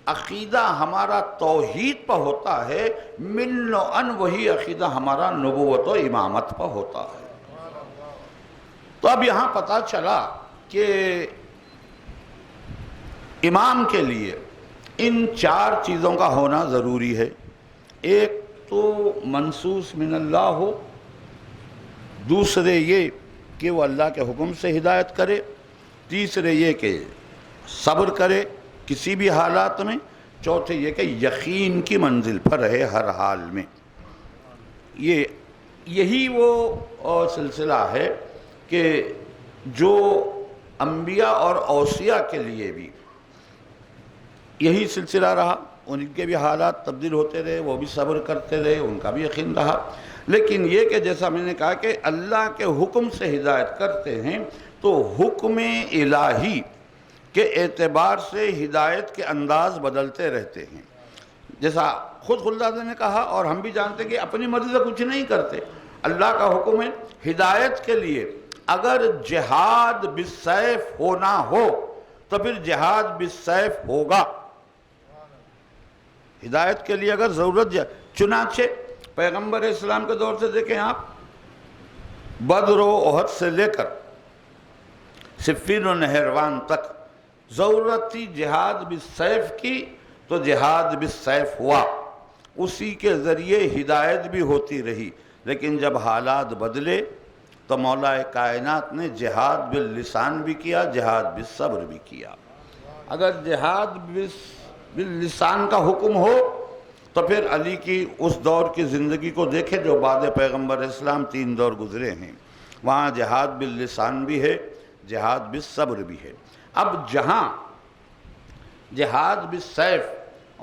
Speaker 6: عقیدہ ہمارا توحید پر ہوتا ہے، من و ان وہی عقیدہ ہمارا نبوت و امامت پر ہوتا ہے۔ تو اب یہاں پتہ چلا کہ امام کے لیے ان چار چیزوں کا ہونا ضروری ہے۔ ایک تو منصوص من اللہ ہو، دوسرے یہ کہ وہ اللہ کے حکم سے ہدایت کرے، تیسرے یہ کہ صبر کرے کسی بھی حالات میں، چوتھے یہ کہ یقین کی منزل پر رہے ہر حال میں۔ یہی وہ سلسلہ ہے کہ جو انبیاء اور اوصیاء کے لیے بھی یہی سلسلہ رہا، ان کے بھی حالات تبدیل ہوتے رہے، وہ بھی صبر کرتے رہے، ان کا بھی یقین رہا۔ لیکن یہ کہ جیسا میں نے کہا کہ اللہ کے حکم سے ہدایت کرتے ہیں تو حکم الہی کے اعتبار سے ہدایت کے انداز بدلتے رہتے ہیں۔ جیسا خود خدادہ نے کہا اور ہم بھی جانتے ہیں کہ اپنی مرضی سے کچھ نہیں کرتے، اللہ کا حکم ہے ہدایت کے لیے اگر جہاد بالسیف ہونا ہو تو پھر جہاد بالسیف ہوگا، ہدایت کے لیے اگر ضرورت چنانچہ پیغمبر اسلام کے دور سے دیکھیں آپ، بدر و احد سے لے کر صفین و نہروان تک ضرورت تھی جہاد بالسیف کی، تو جہاد بالسیف ہوا، اسی کے ذریعے ہدایت بھی ہوتی رہی۔ لیکن جب حالات بدلے تو مولا کائنات نے جہاد باللسان بھی کیا، جہاد بالصبر بھی کیا۔ اگر جہاد باللسان کا حکم ہو تو پھر علی کی اس دور کی زندگی کو دیکھیں جو بعد پیغمبر اسلام 3 دور گزرے ہیں، وہاں جہاد باللسان بھی ہے، جہاد بالصبر بھی ہے۔ اب جہاں جہاد بالسیف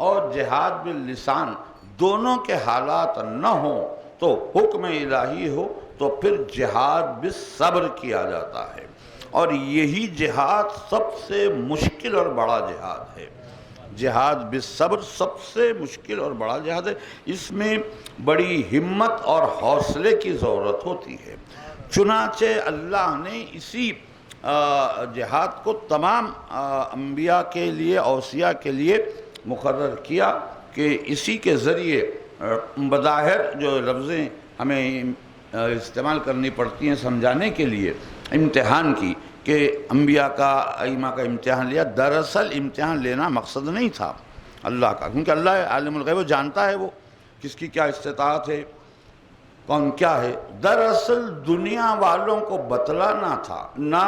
Speaker 6: اور جہاد باللسان دونوں کے حالات نہ ہوں تو حکم الہی ہو تو پھر جہاد بالصبر کیا جاتا ہے، اور یہی جہاد سب سے مشکل اور بڑا جہاد ہے۔ جہاد بالصبر سب سے مشکل اور بڑا جہاد ہے، اس میں بڑی ہمت اور حوصلے کی ضرورت ہوتی ہے۔ چنانچہ اللہ نے اسی جہاد کو تمام انبیاء کے لیے، اوصیاء کے لیے مقرر کیا کہ اسی کے ذریعے بظاہر جو لفظیں ہمیں استعمال کرنی پڑتی ہیں سمجھانے کے لیے امتحان کی، کہ انبیاء کا، ائمہ کا امتحان لیا، دراصل امتحان لینا مقصد نہیں تھا اللہ کا، کیونکہ اللہ عالم الغیب جانتا ہے وہ کس کی کیا استطاعت ہے، کون کیا ہے؟ دراصل دنیا والوں کو بتلانا تھا، نہ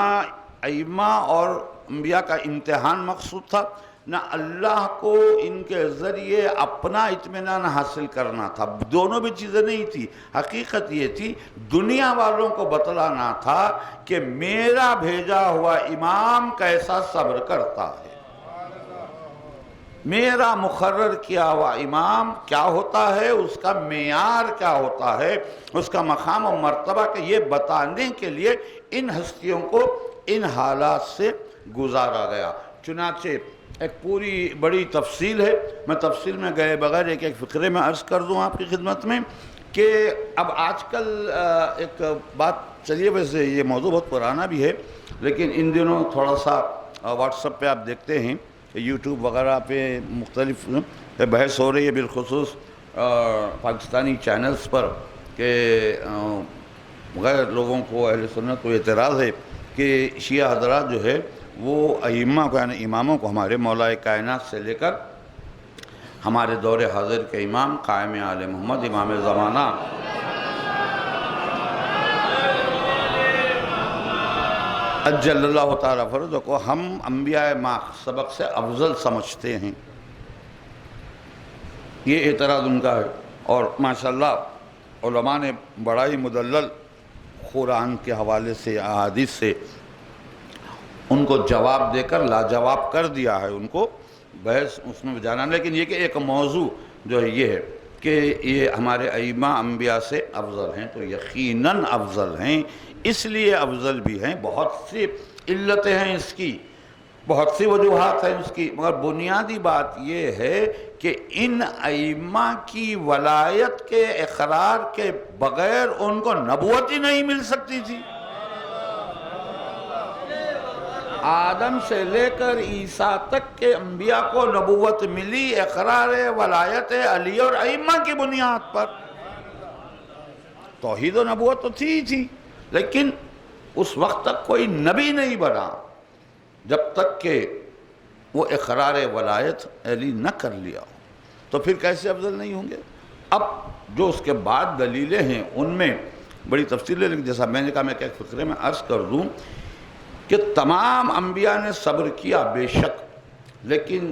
Speaker 6: ائمہ اور انبیاء کا امتحان مقصود تھا، نہ اللہ کو ان کے ذریعے اپنا اطمینان حاصل کرنا تھا، دونوں بھی چیزیں نہیں تھی۔ حقیقت یہ تھی دنیا والوں کو بتلانا تھا کہ میرا بھیجا ہوا امام کیسا صبر کرتا ہے، میرا مقرر کیا ہوا امام کیا ہوتا ہے، اس کا معیار کیا ہوتا ہے، اس کا مقام و مرتبہ، کہ یہ بتانے کے لیے ان ہستیوں کو ان حالات سے گزارا گیا۔ چنانچہ ایک پوری بڑی تفصیل ہے، میں تفصیل میں گئے بغیر ایک فقرے میں عرض کر دوں آپ کی خدمت میں کہ اب آج کل ایک بات چلیے، ویسے یہ موضوع بہت پرانا بھی ہے لیکن ان دنوں تھوڑا سا واٹس ایپ پہ آپ دیکھتے ہیں، یوٹیوب وغیرہ پہ مختلف بحث ہو رہی ہے، بالخصوص پاکستانی چینلز پر، کہ غیر لوگوں کو، اہل سنت کو اعتراض ہے کہ شیعہ حضرات جو ہے وہ ائمہ کو، یعنی اماموں کو، ہمارے مولا کائنات سے لے کر ہمارے دور حاضر کے امام قائم آل محمد امام زمانہ اجل اللہ تعالیٰ فرض کو ہم انبیاء ما سبق سے افضل سمجھتے ہیں، یہ اعتراض ان کا ہے۔ اور ماشاءاللہ علماء نے بڑا ہی مدلل قرآن کے حوالے سے، احادیث سے ان کو جواب دے کر لاجواب کر دیا ہے، ان کو بحث اس میں جانا۔ لیکن یہ کہ ایک موضوع جو ہے یہ ہے کہ یہ ہمارے ائمہ انبیاء سے افضل ہیں، تو یقیناً افضل ہیں، اس لیے افضل بھی ہیں، بہت سی علتیں ہیں اس کی، بہت سی وجوہات ہیں اس کی، مگر بنیادی بات یہ ہے کہ ان ائمہ کی ولایت کے اقرار کے بغیر ان کو نبوت ہی نہیں مل سکتی تھی۔ آدم سے لے کر عیسیٰ تک کے انبیاء کو نبوت ملی اقرار ولایت علی اور ائمہ کی بنیاد پر۔ توحید و نبوت تو تھی ہی تھی، لیکن اس وقت تک کوئی نبی نہیں بنا جب تک کہ وہ اقرار ولایت علی نہ کر لیا ہو، تو پھر کیسے افضل نہیں ہوں گے؟ اب جو اس کے بعد دلیلیں ہیں ان میں بڑی تفصیل ہے، لیکن جیسا میں نے کہا میں ایک فقرے میں عرض کر دوں کہ تمام انبیاء نے صبر کیا بے شک، لیکن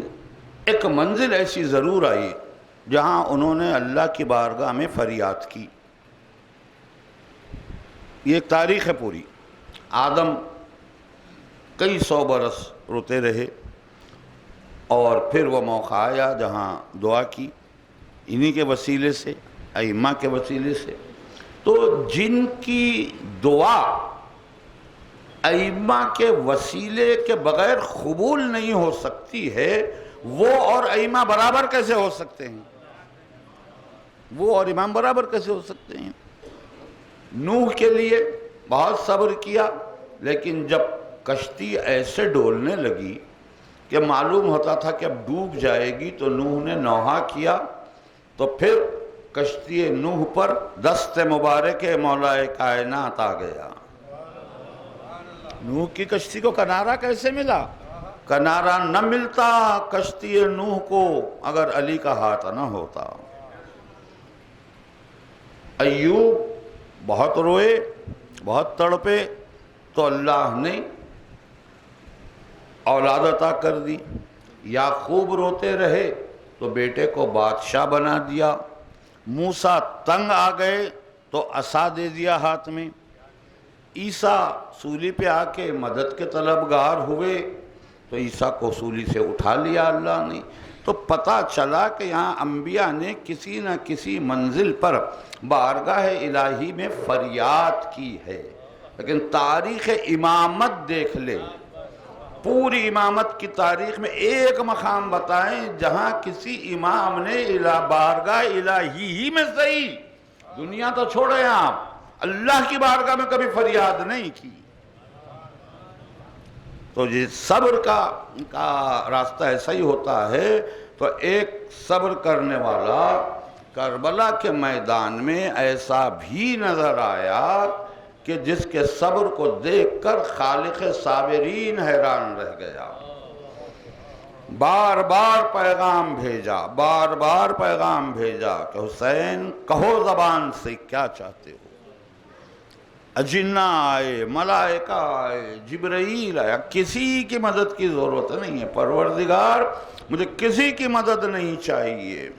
Speaker 6: ایک منزل ایسی ضرور آئی جہاں انہوں نے اللہ کی بارگاہ میں فریاد کی۔ یہ ایک تاریخ ہے پوری۔ آدم کئی 100 برس روتے رہے، اور پھر وہ موقع آیا جہاں دعا کی انہی کے وسیلے سے، ائمہ کے وسیلے سے۔ تو جن کی دعا ائمہ کے وسیلے کے بغیر قبول نہیں ہو سکتی ہے، وہ اور ائمہ برابر کیسے ہو سکتے ہیں؟ وہ اور امام برابر کیسے ہو سکتے ہیں؟ نوح کے لیے بہت صبر کیا، لیکن جب کشتی ایسے ڈولنے لگی کہ معلوم ہوتا تھا کہ اب ڈوب جائے گی، تو نوح نے نوحہ کیا، تو پھر کشتی نوح پر دست مبارک مولا کائنات آ گیا۔ نوح کی کشتی کو کنارہ کیسے ملا؟ کنارہ نہ ملتا کشتی نوح کو اگر علی کا ہاتھ نہ ہوتا۔ ایوب بہت روئے، بہت تڑپے، تو اللہ نے اولاد عطا کر دی۔ یعقوب روتے رہے تو بیٹے کو بادشاہ بنا دیا۔ موسیٰ تنگ آ گئے تو عصا دے دیا ہاتھ میں۔ عیسیٰ سولی پہ آ کے مدد کے طلبگار ہوئے تو عیسیٰ کو سولی سے اٹھا لیا اللہ نے۔ تو پتہ چلا کہ یہاں انبیاء نے کسی نہ کسی منزل پر بارگاہ الہی میں فریاد کی ہے۔ لیکن تاریخ امامت دیکھ لے، پوری امامت کی تاریخ میں ایک مقام بتائیں جہاں کسی امام نے بارگاہ الہی ہی میں صحیح، دنیا تو چھوڑیں آپ، اللہ کی بارگاہ میں کبھی فریاد نہیں کی۔ تو یہ صبر کا راستہ ایسا ہی ہوتا ہے۔ تو ایک صبر کرنے والا کربلا کے میدان میں ایسا بھی نظر آیا کہ جس کے صبر کو دیکھ کر خالق صابرین حیران رہ گیا۔ بار بار پیغام بھیجا، بار بار پیغام بھیجا کہ حسین کہو زبان سے کیا چاہتے ہو۔ اجنہ آئے، ملائکہ آئے، جبرائیل آیا، کسی کی مدد کی ضرورت نہیں ہے۔ پروردگار مجھے کسی کی مدد نہیں چاہیے،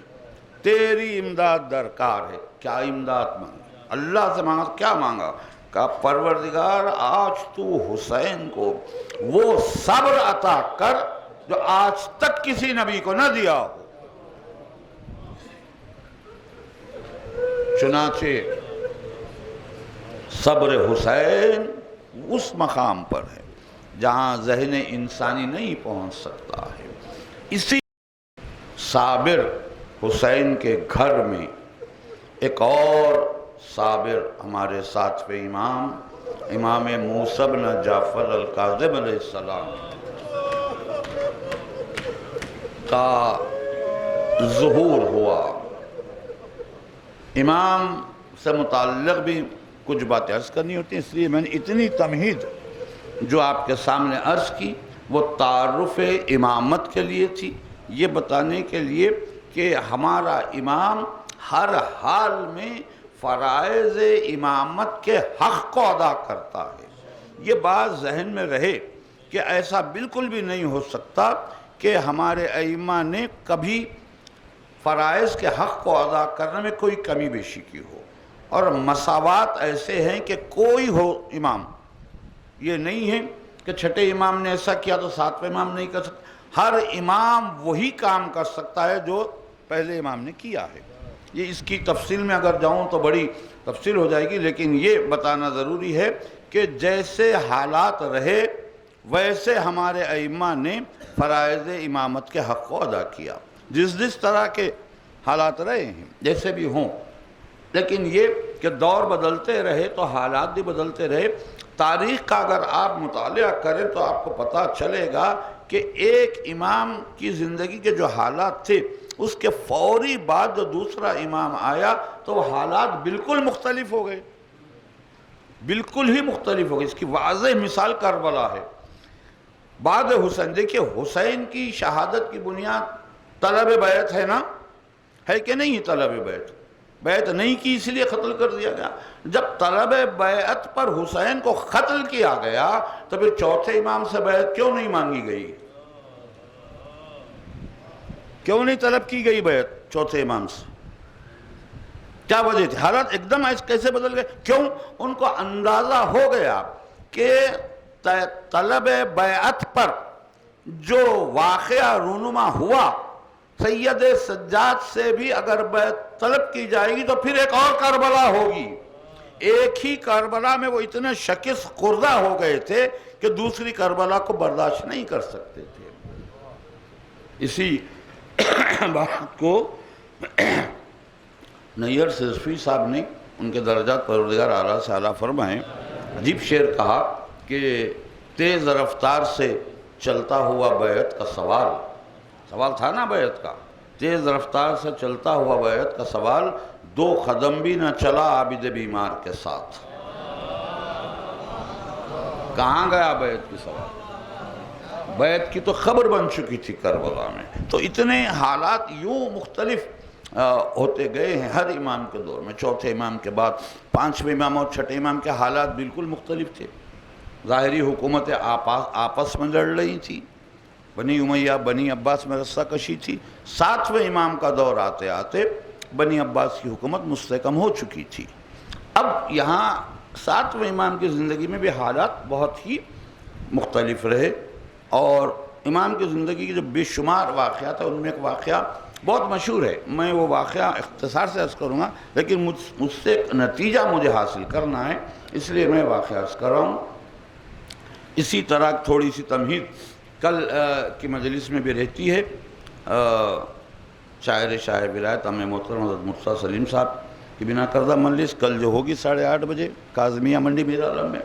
Speaker 6: تیری امداد درکار ہے۔ کیا امداد مانگا؟ اللہ سے مانگا۔ کیا مانگا؟ کہا پروردگار آج تو حسین کو وہ صبر عطا کر جو آج تک کسی نبی کو نہ دیا ہو۔ چنانچہ صبر حسین اس مقام پر ہے جہاں ذہن انسانی نہیں پہنچ سکتا ہے۔ اسی صابر حسین کے گھر میں ایک اور صابر ہمارے ساتویں امام موسیٰ بن جعفر الکاظم علیہ السلام کا ظہور ہوا۔ امام سے متعلق بھی کچھ باتیں عرض کرنی ہوتی ہیں، اس لیے میں نے اتنی تمہید جو آپ کے سامنے عرض کی وہ تعارف امامت کے لیے تھی، یہ بتانے کے لیے کہ ہمارا امام ہر حال میں فرائض امامت کے حق کو ادا کرتا ہے۔ یہ بات ذہن میں رہے کہ ایسا بالکل بھی نہیں ہو سکتا کہ ہمارے ائمہ نے کبھی فرائض کے حق کو ادا کرنے میں کوئی کمی بیشی کی ہو، اور مساوات ایسے ہیں کہ کوئی ہو امام، یہ نہیں ہے کہ چھٹے امام نے ایسا کیا تو ساتویں امام نہیں کر سکتا۔ ہر امام وہی کام کر سکتا ہے جو پہلے امام نے کیا ہے۔ یہ اس کی تفصیل میں اگر جاؤں تو بڑی تفصیل ہو جائے گی، لیکن یہ بتانا ضروری ہے کہ جیسے حالات رہے ویسے ہمارے ائمہ نے فرائض امامت کے حق کو ادا کیا، جس طرح کے حالات رہے ہیں جیسے بھی ہوں۔ لیکن یہ کہ دور بدلتے رہے تو حالات بھی بدلتے رہے۔ تاریخ کا اگر آپ مطالعہ کریں تو آپ کو پتہ چلے گا کہ ایک امام کی زندگی کے جو حالات تھے اس کے فوری بعد جو دوسرا امام آیا تو وہ حالات بالکل مختلف ہو گئے، بالکل ہی مختلف ہو گئے۔ اس کی واضح مثال کربلا ہے۔ بعد حسین، دیکھیے حسین کی شہادت کی بنیاد طلب بیعت ہے نا، ہے کہ نہیں؟ طلب بیعت نہیں کی اس لیے قتل کر دیا گیا۔ جب طلب بیعت پر حسین کو قتل کیا گیا تو پھر چوتھے امام سے بیعت کیوں نہیں مانگی گئی؟ کیوں نہیں طلب کی گئی بیعت چوتھے امام سے؟ کیا وجہ تھی؟ حالات ایک دم کیسے بدل گئے؟ کیوں؟ ان کو اندازہ ہو گیا کہ طلب بیعت پر جو واقعہ رونما ہوا، سید سجاد سے بھی اگر بیعت طلب کی جائے گی تو پھر ایک اور کربلا ہوگی۔ ایک ہی کربلا میں وہ اتنے شکست خوردہ ہو گئے تھے کہ دوسری کربلا کو برداشت نہیں کر سکتے تھے۔ اسی بات کو نیئر صرفی صاحب نے ان کے درجات پروردگار اعلیٰ سے اعلیٰ فرمائیں، عجیب شعر کہا کہ تیز رفتار سے چلتا ہوا بیعت کا سوال تھا نا بیعت کا، تیز رفتار سے چلتا ہوا بیعت کا سوال، 2 قدم بھی نہ چلا عابد بیمار کے ساتھ۔ کہاں گیا بیعت کی سوال؟ بیعت کی تو خبر بن چکی تھی کربلا میں۔ تو اتنے حالات یوں مختلف ہوتے گئے ہیں ہر امام کے دور میں۔ چوتھے امام کے بعد 5ویں امام اور چھٹے امام کے حالات بالکل مختلف تھے۔ ظاہری حکومتیں آپس میں لڑ رہی تھی، بنی امیہ بنی عباس میں رسہ کشی تھی۔ 7ویں امام کا دور آتے آتے بنی عباس کی حکومت مستحکم ہو چکی تھی۔ اب یہاں 7ویں امام کی زندگی میں بھی حالات بہت ہی مختلف رہے، اور امام کی زندگی کے جو بے شمار واقعات ہیں ان میں ایک واقعہ بہت مشہور ہے۔ میں وہ واقعہ اختصار سے عرض کروں گا، لیکن مجھ سے ایک نتیجہ مجھے حاصل کرنا ہے، اس لیے میں واقعہ عرض کر رہا ہوں۔ اسی طرح تھوڑی سی تمہید کل کی مجلس میں بھی رہتی ہے۔ شاعر ولایت ہمیں محترم حضرت مرتضیٰ سلیم صاحب کی بنا کردہ مجلس کل جو ہوگی 8:30 بجے کاظمیہ منڈی میرا عالم میں،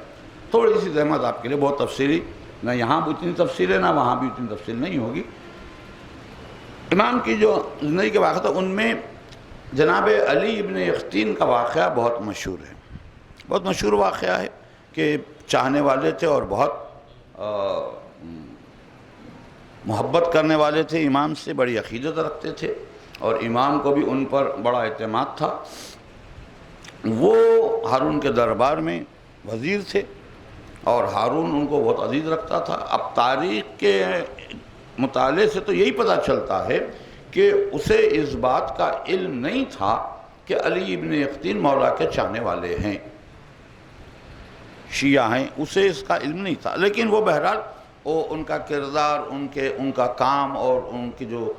Speaker 6: تھوڑی سی زحمت آپ کے لیے، بہت تفصیلی، نہ یہاں بھی اتنی تفصیل ہے نہ وہاں بھی اتنی تفصیل نہیں ہوگی۔ امام کی جو زندگی کے واقعہ تھا ان میں جناب علی ابن یقطین کا واقعہ بہت مشہور ہے، بہت مشہور واقعہ ہے کہ چاہنے والے تھے اور بہت محبت کرنے والے تھے امام سے، بڑی عقیدت رکھتے تھے، اور امام کو بھی ان پر بڑا اعتماد تھا۔ وہ ہارون کے دربار میں وزیر تھے اور ہارون ان کو بہت عزیز رکھتا تھا۔ اب تاریخ کے مطالعے سے تو یہی پتہ چلتا ہے کہ اسے اس بات کا علم نہیں تھا کہ علی ابن یقطین مولا کے چاہنے والے ہیں، شیعہ ہیں، اسے اس کا علم نہیں تھا۔ لیکن وہ بہرحال ان کا کردار، ان کا کام اور ان کی جو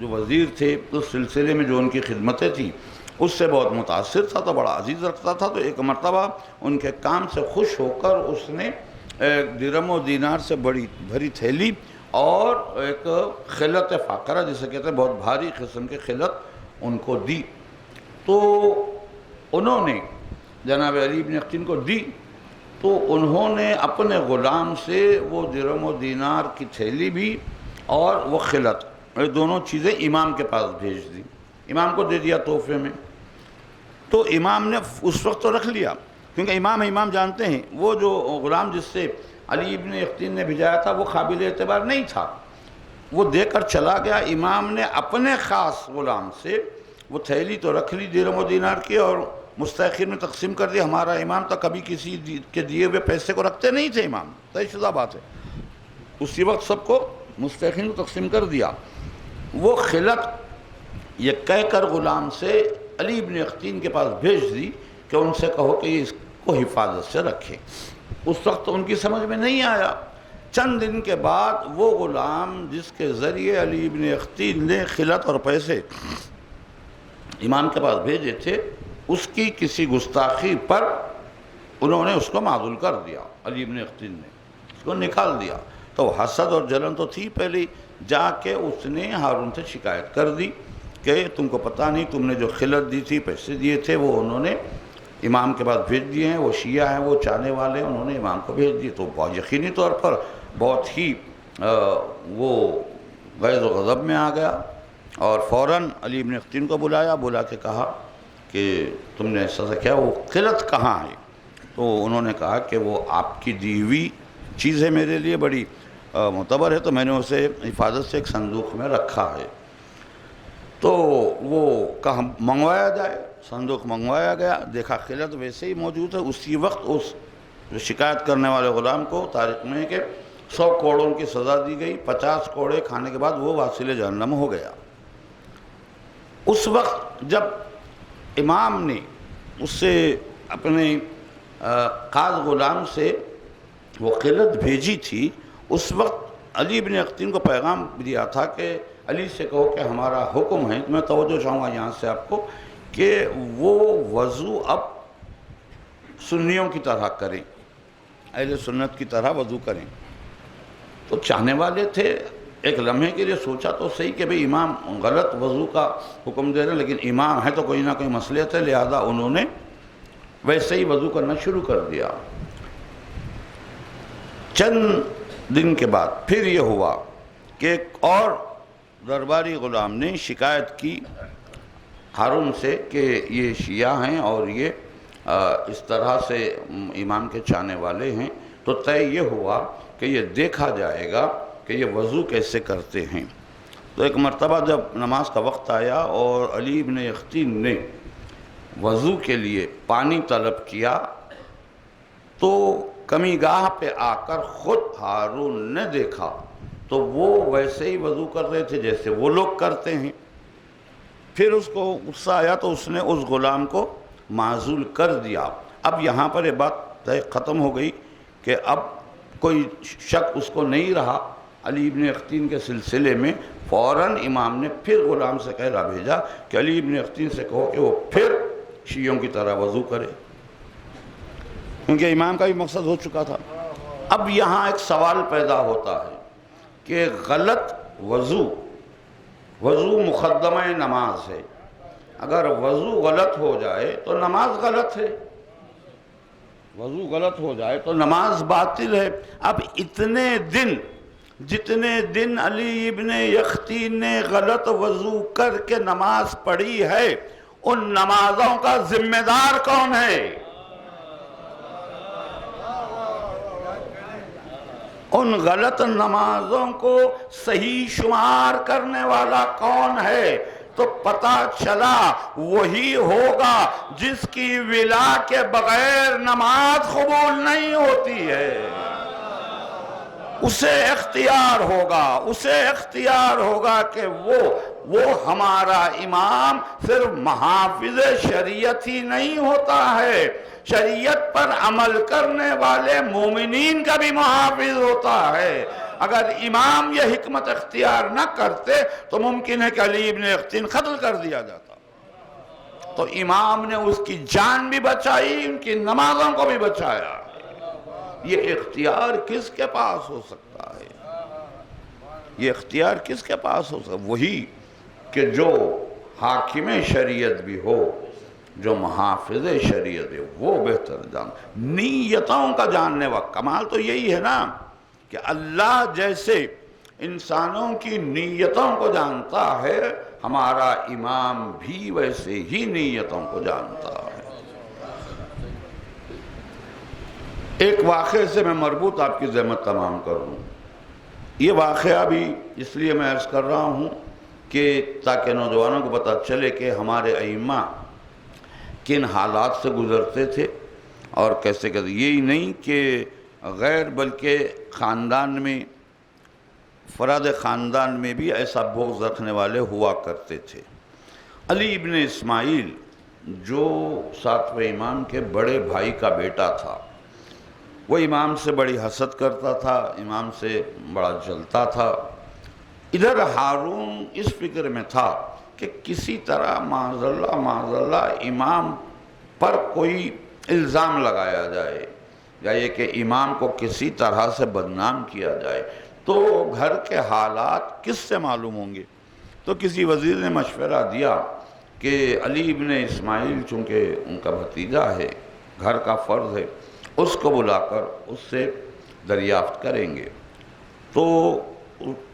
Speaker 6: وزیر تھے اس سلسلے میں جو ان کی خدمتیں تھیں اس سے بہت متاثر تھا، تو بڑا عزیز رکھتا تھا۔ تو ایک مرتبہ ان کے کام سے خوش ہو کر اس نے ایک درم و دینار سے بڑی بھری تھیلی اور ایک خلت فاقرہ جسے کہتے ہیں، بہت بھاری قسم کی خلت ان کو دی۔ تو انہوں نے جناب علی ابن یقطین کو دی، تو انہوں نے اپنے غلام سے وہ درم و دینار کی تھیلی بھی اور وہ خلت، یہ دونوں چیزیں امام کے پاس بھیج دی، امام کو دے دیا تحفے میں۔ تو امام نے اس وقت تو رکھ لیا، کیونکہ امام جانتے ہیں وہ جو غلام جس سے علی ابن یقطین نے بھیجایا تھا وہ قابل اعتبار نہیں تھا، وہ دے کر چلا گیا۔ امام نے اپنے خاص غلام سے وہ تھیلی تو رکھ لی درم و دینار کی اور مستحقین میں تقسیم کر دی۔ ہمارا امام تو کبھی کسی کے دیے ہوئے پیسے کو رکھتے نہیں تھے، امام طے شدہ بات ہے، اسی وقت سب کو مستحقین کو تقسیم کر دیا۔ وہ خلت یہ کہہ کر غلام سے علی ابن یقطین کے پاس بھیج دی کہ ان سے کہو کہ اس کو حفاظت سے رکھے۔ اس وقت ان کی سمجھ میں نہیں آیا۔ چند دن کے بعد وہ غلام جس کے ذریعے علی ابن یقطین نے خلت اور پیسے امام کے پاس بھیجے تھے، اس کی کسی گستاخی پر انہوں نے اس کو معزول کر دیا، علی ابن یقطین نے اس کو نکال دیا۔ تو حسد اور جلن تو تھی پہلے، جا کے اس نے ہارون سے شکایت کر دی کہ تم کو پتہ نہیں، تم نے جو خلت دی تھی، پیسے دیے تھے، وہ انہوں نے امام کے پاس بھیج دیے ہیں، وہ شیعہ ہیں، وہ چاہنے والے ہیں، انہوں نے امام کو بھیج دیے۔ تو بہت یقینی طور پر بہت ہی وہ غیظ و غضب میں آ گیا اور فوراً علی ابن یقطین کو بلا کے کہا کہ تم نے ایسا کیا، وہ خلت کہاں ہے؟ تو انہوں نے کہا کہ وہ آپ کی دی ہوئی چیز ہے، میرے لیے بڑی معتبر ہے، تو میں نے اسے حفاظت سے ایک صندوق میں رکھا ہے۔ تو وہ کہا منگوایا جائے، صندوق منگوایا گیا، دیکھا خلت ویسے ہی موجود ہے۔ اسی وقت اس جو شکایت کرنے والے غلام کو تاریخ میں ہے کہ 100 کوڑوں کی سزا دی گئی، 50 کوڑے کھانے کے بعد وہ واصل جہنم ہو گیا۔ اس وقت جب امام نے اس سے اپنے قاض غلام سے وہ خلت بھیجی تھی، اس وقت علی ابن یقطین کو پیغام دیا تھا کہ علی سے کہو کہ ہمارا حکم ہے، میں توجہ چاہوں گا یہاں سے آپ کو، کہ وہ وضو اب سنیوں کی طرح کریں، اہل سنت کی طرح وضو کریں۔ تو چاہنے والے تھے، ایک لمحے کے لیے سوچا تو صحیح کہ بھئی امام غلط وضو کا حکم دے رہے ہیں، لیکن امام ہے تو کوئی نہ کوئی مصلحت ہے، لہذا انہوں نے ویسے ہی وضو کرنا شروع کر دیا۔ چند دن کے بعد پھر یہ ہوا کہ ایک اور درباری غلام نے شکایت کی ہارون سے کہ یہ شیعہ ہیں اور یہ اس طرح سے امام کے چاہنے والے ہیں، تو طے یہ ہوا کہ یہ دیکھا جائے گا کہ یہ وضو کیسے کرتے ہیں۔ تو ایک مرتبہ جب نماز کا وقت آیا اور علی ابن یقطین نے وضو کے لیے پانی طلب کیا، تو کمی گاہ پہ آ کر خود ہارون نے دیکھا تو وہ ویسے ہی وضو کر رہے تھے جیسے وہ لوگ کرتے ہیں۔ پھر اس کو غصہ آیا تو اس نے اس غلام کو معزول کر دیا۔ اب یہاں پر یہ بات ختم ہو گئی کہ اب کوئی شک اس کو نہیں رہا علی ابن یقطین کے سلسلے میں۔ فوراً امام نے پھر غلام سے کہلا بھیجا کہ علی ابن یقطین سے کہو کہ وہ پھر شیعوں کی طرح وضو کرے، کیونکہ امام کا بھی مقصد ہو چکا تھا۔ اب یہاں ایک سوال پیدا ہوتا ہے کہ غلط وضو مقدمہ نماز ہے، اگر وضو غلط ہو جائے تو نماز غلط ہے، وضو غلط ہو جائے تو نماز باطل ہے۔ اب جتنے دن علی ابن یقطین نے غلط وضو کر کے نماز پڑھی ہے، ان نمازوں کا ذمہ دار کون ہے؟ ان غلط نمازوں کو صحیح شمار کرنے والا کون ہے؟ تو پتہ چلا وہی ہوگا جس کی ولا کے بغیر نماز قبول نہیں ہوتی ہے۔ اسے اختیار ہوگا کہ وہ ہمارا امام صرف محافظ شریعت ہی نہیں ہوتا ہے، شریعت پر عمل کرنے والے مومنین کا بھی محافظ ہوتا ہے۔ اگر امام یہ حکمت اختیار نہ کرتے تو ممکن ہے کہ علی ابن اختین قتل کر دیا جاتا، تو امام نے اس کی جان بھی بچائی، ان کی نمازوں کو بھی بچایا۔ یہ اختیار کس کے پاس ہو سکتا ہے؟ یہ اختیار کس کے پاس ہو سکتا ہے؟ وہی کہ جو حاکم شریعت بھی ہو، جو محافظ شریعت ہے، وہ بہتر جان، نیتوں کا جاننے وقت۔ کمال تو یہی ہے نا کہ اللہ جیسے انسانوں کی نیتوں کو جانتا ہے، ہمارا امام بھی ویسے ہی نیتوں کو جانتا ہے۔ ایک واقعے سے میں مربوط آپ کی زحمت تمام کروں۔ یہ واقعہ بھی اس لیے میں عرض کر رہا ہوں کہ تاکہ نوجوانوں کو پتہ چلے کہ ہمارے ائمہ کن حالات سے گزرتے تھے اور کیسے کیسے۔ یہی نہیں کہ غیر بلکہ خاندان میں، فراد خاندان میں بھی ایسا بغض رکھنے والے ہوا کرتے تھے۔ علی ابن اسماعیل جو ساتویں امام کے بڑے بھائی کا بیٹا تھا، وہ امام سے بڑی حسد کرتا تھا، امام سے بڑا جلتا تھا۔ ادھر ہارون اس فکر میں تھا کہ کسی طرح معاذ اللہ امام پر کوئی الزام لگایا جائے، یا یہ کہ امام کو کسی طرح سے بدنام کیا جائے، تو گھر کے حالات کس سے معلوم ہوں گے؟ تو کسی وزیر نے مشورہ دیا کہ علی ابن اسماعیل چونکہ ان کا بھتیجا ہے، گھر کا فرض ہے، اس کو بلا کر اس سے دریافت کریں گے۔ تو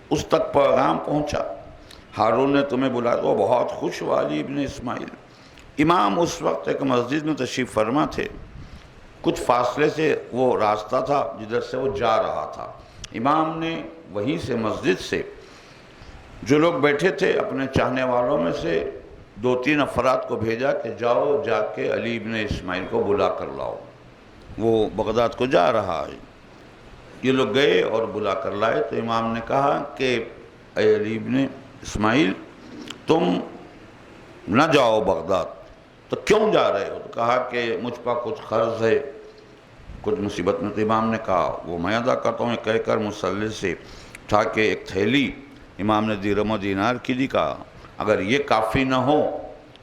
Speaker 6: اس تک پیغام پہنچا، ہارون نے تمہیں بلایا، تو وہ بہت خوش ہوا علی ابن اسماعیل۔ امام اس وقت ایک مسجد میں تشریف فرما تھے، کچھ فاصلے سے وہ راستہ تھا جدھر سے وہ جا رہا تھا۔ امام نے وہیں سے مسجد سے جو لوگ بیٹھے تھے اپنے چاہنے والوں میں سے 2-3 افراد کو بھیجا کہ جاؤ جا کے علی ابن اسماعیل کو بلا کر لاؤ، وہ بغداد کو جا رہا ہے۔ یہ لوگ گئے اور بلا کر لائے، تو امام نے کہا کہ اے علی ابن اسماعیل تم نہ جاؤ بغداد۔ تو کیوں جا رہے ہو؟ تو کہا کہ مجھ پر کچھ قرض ہے، کچھ مصیبت میں۔ تو امام نے کہا وہ میں ادا کرتا ہوں، کہہ کر مصلی سے اٹھا کے ایک تھیلی امام نے درہم و دینار کی دی۔ کہا اگر یہ کافی نہ ہو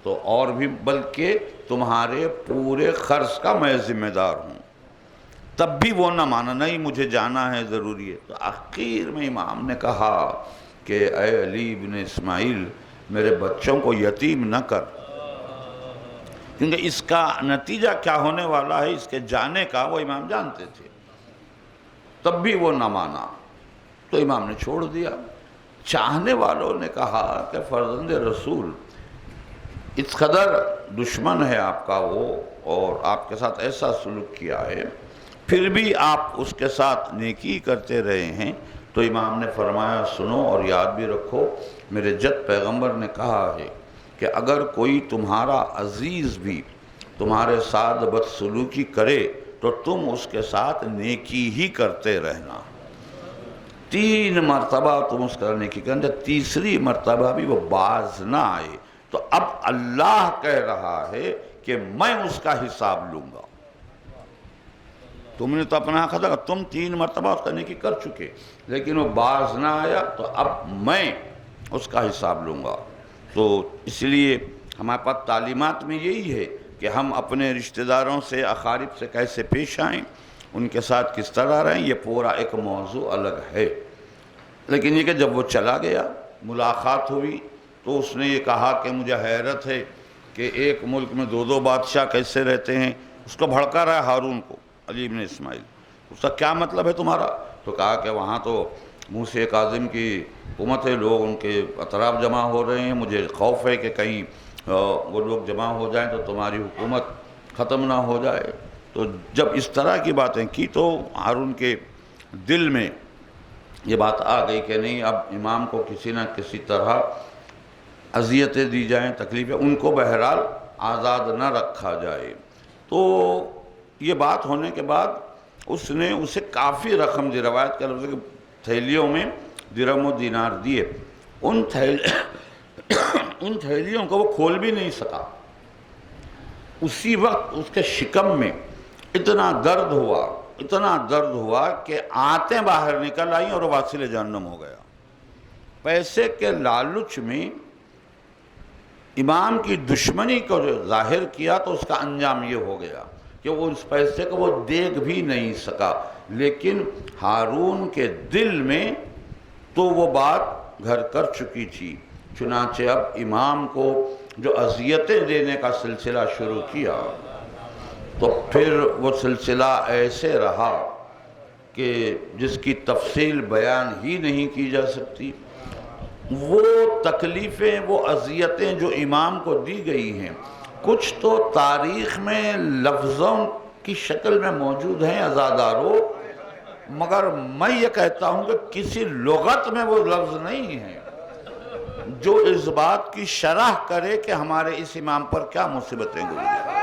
Speaker 6: تو اور بھی، بلکہ تمہارے پورے خرچ کا میں ذمہ دار ہوں۔ تب بھی وہ نہ مانا، نہیں مجھے جانا ہے، ضروری ہے۔ تو آخر میں امام نے کہا کہ اے علی ابن اسماعیل میرے بچوں کو یتیم نہ کر، کیونکہ اس کا نتیجہ کیا ہونے والا ہے اس کے جانے کا وہ امام جانتے تھے۔ تب بھی وہ نہ مانا، تو امام نے چھوڑ دیا۔ چاہنے والوں نے کہا کہ فرزند رسول اس قدر دشمن ہے آپ کا وہ، اور آپ کے ساتھ ایسا سلوک کیا ہے، پھر بھی آپ اس کے ساتھ نیکی کرتے رہے ہیں۔ تو امام نے فرمایا سنو اور یاد بھی رکھو، میرے جد پیغمبر نے کہا ہے کہ اگر کوئی تمہارا عزیز بھی تمہارے ساتھ بدسلوکی کرے تو تم اس کے ساتھ نیکی ہی کرتے رہنا۔ 3 مرتبہ تم اس کا نیکی کرنا، تیسری مرتبہ بھی وہ باز نہ آئے تو اب اللہ کہہ رہا ہے کہ میں اس کا حساب لوں گا۔ تم نے تو اپنا حق ادا، تم 3 مرتبہ اس کا نیکی کر چکے، لیکن وہ باز نہ آیا تو اب میں اس کا حساب لوں گا۔ تو اس لیے ہمارے پاس تعلیمات میں یہی ہے کہ ہم اپنے رشتہ داروں سے، اقارب سے کیسے پیش آئیں، ان کے ساتھ کس طرح رہیں، یہ پورا ایک موضوع الگ ہے۔ لیکن یہ کہ جب وہ چلا گیا، ملاقات ہوئی، تو اس نے یہ کہا کہ مجھے حیرت ہے کہ ایک ملک میں 2 بادشاہ کیسے رہتے ہیں۔ اس کو بھڑکا رہا ہے ہارون کو، علی ابن اسماعیل، اس کا کیا مطلب ہے تمہارا؟ تو کہا کہ وہاں تو موسیٰ کاظم کی حکومت ہے، لوگ ان کے اطراف جمع ہو رہے ہیں، مجھے خوف ہے کہ کہیں وہ لوگ جمع ہو جائیں تو تمہاری حکومت ختم نہ ہو جائے۔ تو جب اس طرح کی باتیں کی تو ہارون کے دل میں یہ بات آ گئی کہ نہیں اب امام کو کسی نہ کسی طرح اذیتیں دی جائیں، تکلیفیں، ان کو بہرحال آزاد نہ رکھا جائے۔ تو یہ بات ہونے کے بعد اس نے اسے کافی رقم دی، روایت کا لفظ ہے کہ تھیلیوں میں درہم و دینار دیے۔ ان تھیلیوں کو وہ کھول بھی نہیں سکا۔ اسی وقت اس کے شکم میں اتنا درد ہوا کہ آنتیں باہر نکل آئیں اور وہ واصل جہنم ہو گیا۔ پیسے کے لالچ میں امام کی دشمنی کو جو ظاہر کیا تو اس کا انجام یہ ہو گیا کہ وہ اس پیسے کو وہ دیکھ بھی نہیں سکا، لیکن ہارون کے دل میں تو وہ بات گھر کر چکی تھی۔ چنانچہ اب امام کو جو اذیتیں دینے کا سلسلہ شروع کیا تو پھر وہ سلسلہ ایسے رہا کہ جس کی تفصیل بیان ہی نہیں کی جا سکتی۔ وہ تکلیفیں، وہ اذیتیں جو امام کو دی گئی ہیں، کچھ تو تاریخ میں لفظوں کی شکل میں موجود ہیں عزادارو، مگر میں یہ کہتا ہوں کہ کسی لغت میں وہ لفظ نہیں ہیں جو اس بات کی شرح کرے کہ ہمارے اس امام پر کیا مصیبتیں گزری۔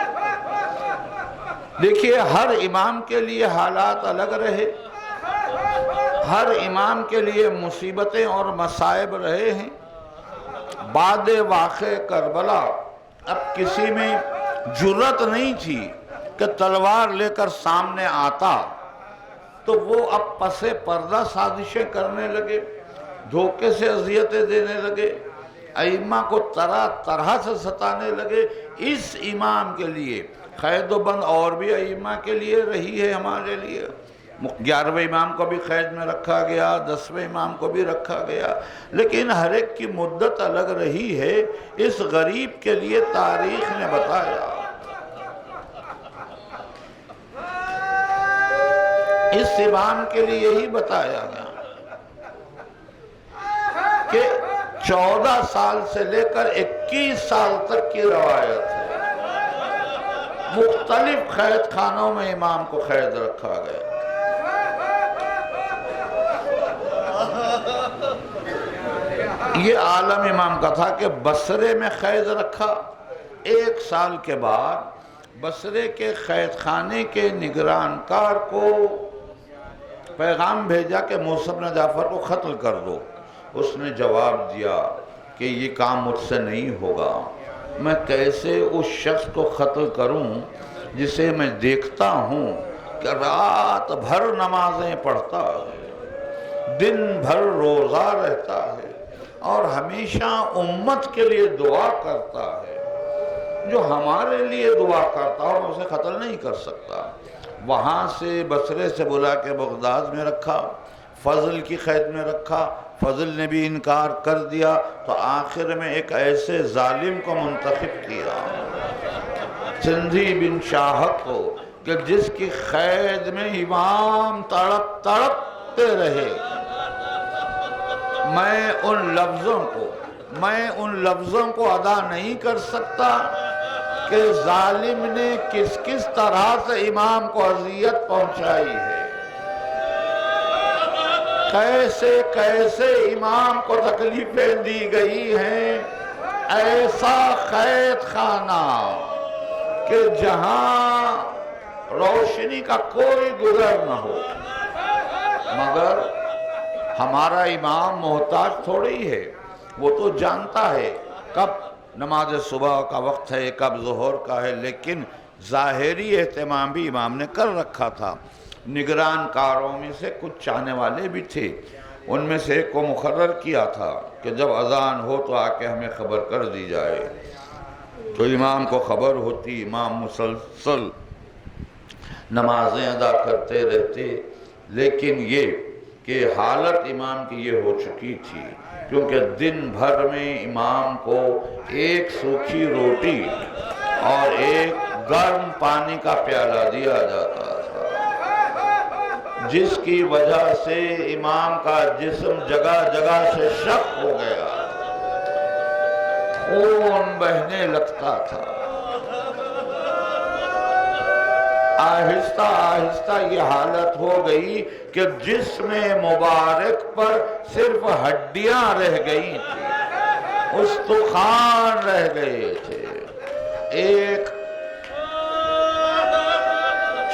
Speaker 6: دیکھیے، ہر امام کے لیے حالات الگ رہے، ہر امام کے لیے مصیبتیں اور مصائب رہے ہیں۔ بعد واقع کربلا اب کسی میں جرت نہیں تھی کہ تلوار لے کر سامنے آتا، تو وہ اب پس پردہ سازشیں کرنے لگے، دھوکے سے اذیتیں دینے لگے، ائمہ کو طرح طرح سے ستانے لگے۔ اس امام کے لیے قید و بند اور بھی ائمہ کے لیے رہی ہے، ہمارے لیے 11ویں امام کو بھی قید میں رکھا گیا، 10ویں امام کو بھی رکھا گیا، لیکن ہر ایک کی مدت الگ رہی ہے۔ اس غریب کے لیے تاریخ نے بتایا، اس امام کے لیے یہی بتایا گیا کہ 14 سال سے لے کر 21 سال تک کی روایت ہے، مختلف قید خانوں میں امام کو قید رکھا گیا۔ یہ عالم امام کا تھا کہ بصرے میں قید رکھا۔ 1 سال کے بعد بصرے کے قید خانے کے نگران کار کو پیغام بھیجا کہ موسیٰ بن جعفر کو قتل کر دو۔ اس نے جواب دیا کہ یہ کام مجھ سے نہیں ہوگا، میں کیسے اس شخص کو قتل کروں جسے میں دیکھتا ہوں کہ رات بھر نمازیں پڑھتا ہے، دن بھر روزہ رہتا ہے اور ہمیشہ امت کے لیے دعا کرتا ہے، جو ہمارے لیے دعا کرتا ہو میں اسے قتل نہیں کر سکتا۔ وہاں سے بصرے سے بلا کے بغداد میں رکھا، فضل کی قید میں رکھا، فضل نے بھی انکار کر دیا، تو آخر میں ایک ایسے ظالم کو منتخب کیا، سندھی بن شاہق کو، کہ جس کی قید میں امام تڑپتے رہے۔ میں ان لفظوں کو ادا نہیں کر سکتا کہ ظالم نے کس طرح سے امام کو اذیت پہنچائی ہے، کیسے امام کو تکلیفیں دی گئی ہیں۔ ایسا قید خانہ کہ جہاں روشنی کا کوئی گزر نہ ہو، مگر ہمارا امام محتاج تھوڑی ہے، وہ تو جانتا ہے کب نماز صبح کا وقت ہے، کب ظہر کا ہے، لیکن ظاہری اہتمام بھی امام نے کر رکھا تھا۔ نگران کاروں میں سے کچھ چاہنے والے بھی تھے، ان میں سے ایک کو مقرر کیا تھا کہ جب اذان ہو تو آ کے ہمیں خبر کر دی جائے، تو امام کو خبر ہوتی، امام مسلسل نمازیں ادا کرتے رہتے۔ لیکن یہ کہ حالت امام کی یہ ہو چکی تھی کیونکہ دن بھر میں امام کو ایک سوکھی روٹی اور ایک گرم پانی کا پیالہ دیا جاتا تھا، جس کی وجہ سے امام کا جسم جگہ جگہ سے شق ہو گیا، خون بہنے لگتا تھا۔ آہستہ آہستہ یہ حالت ہو گئی کہ جسم مبارک پر صرف ہڈیاں رہ گئی تھی، استخوان رہ گئے تھے۔ ایک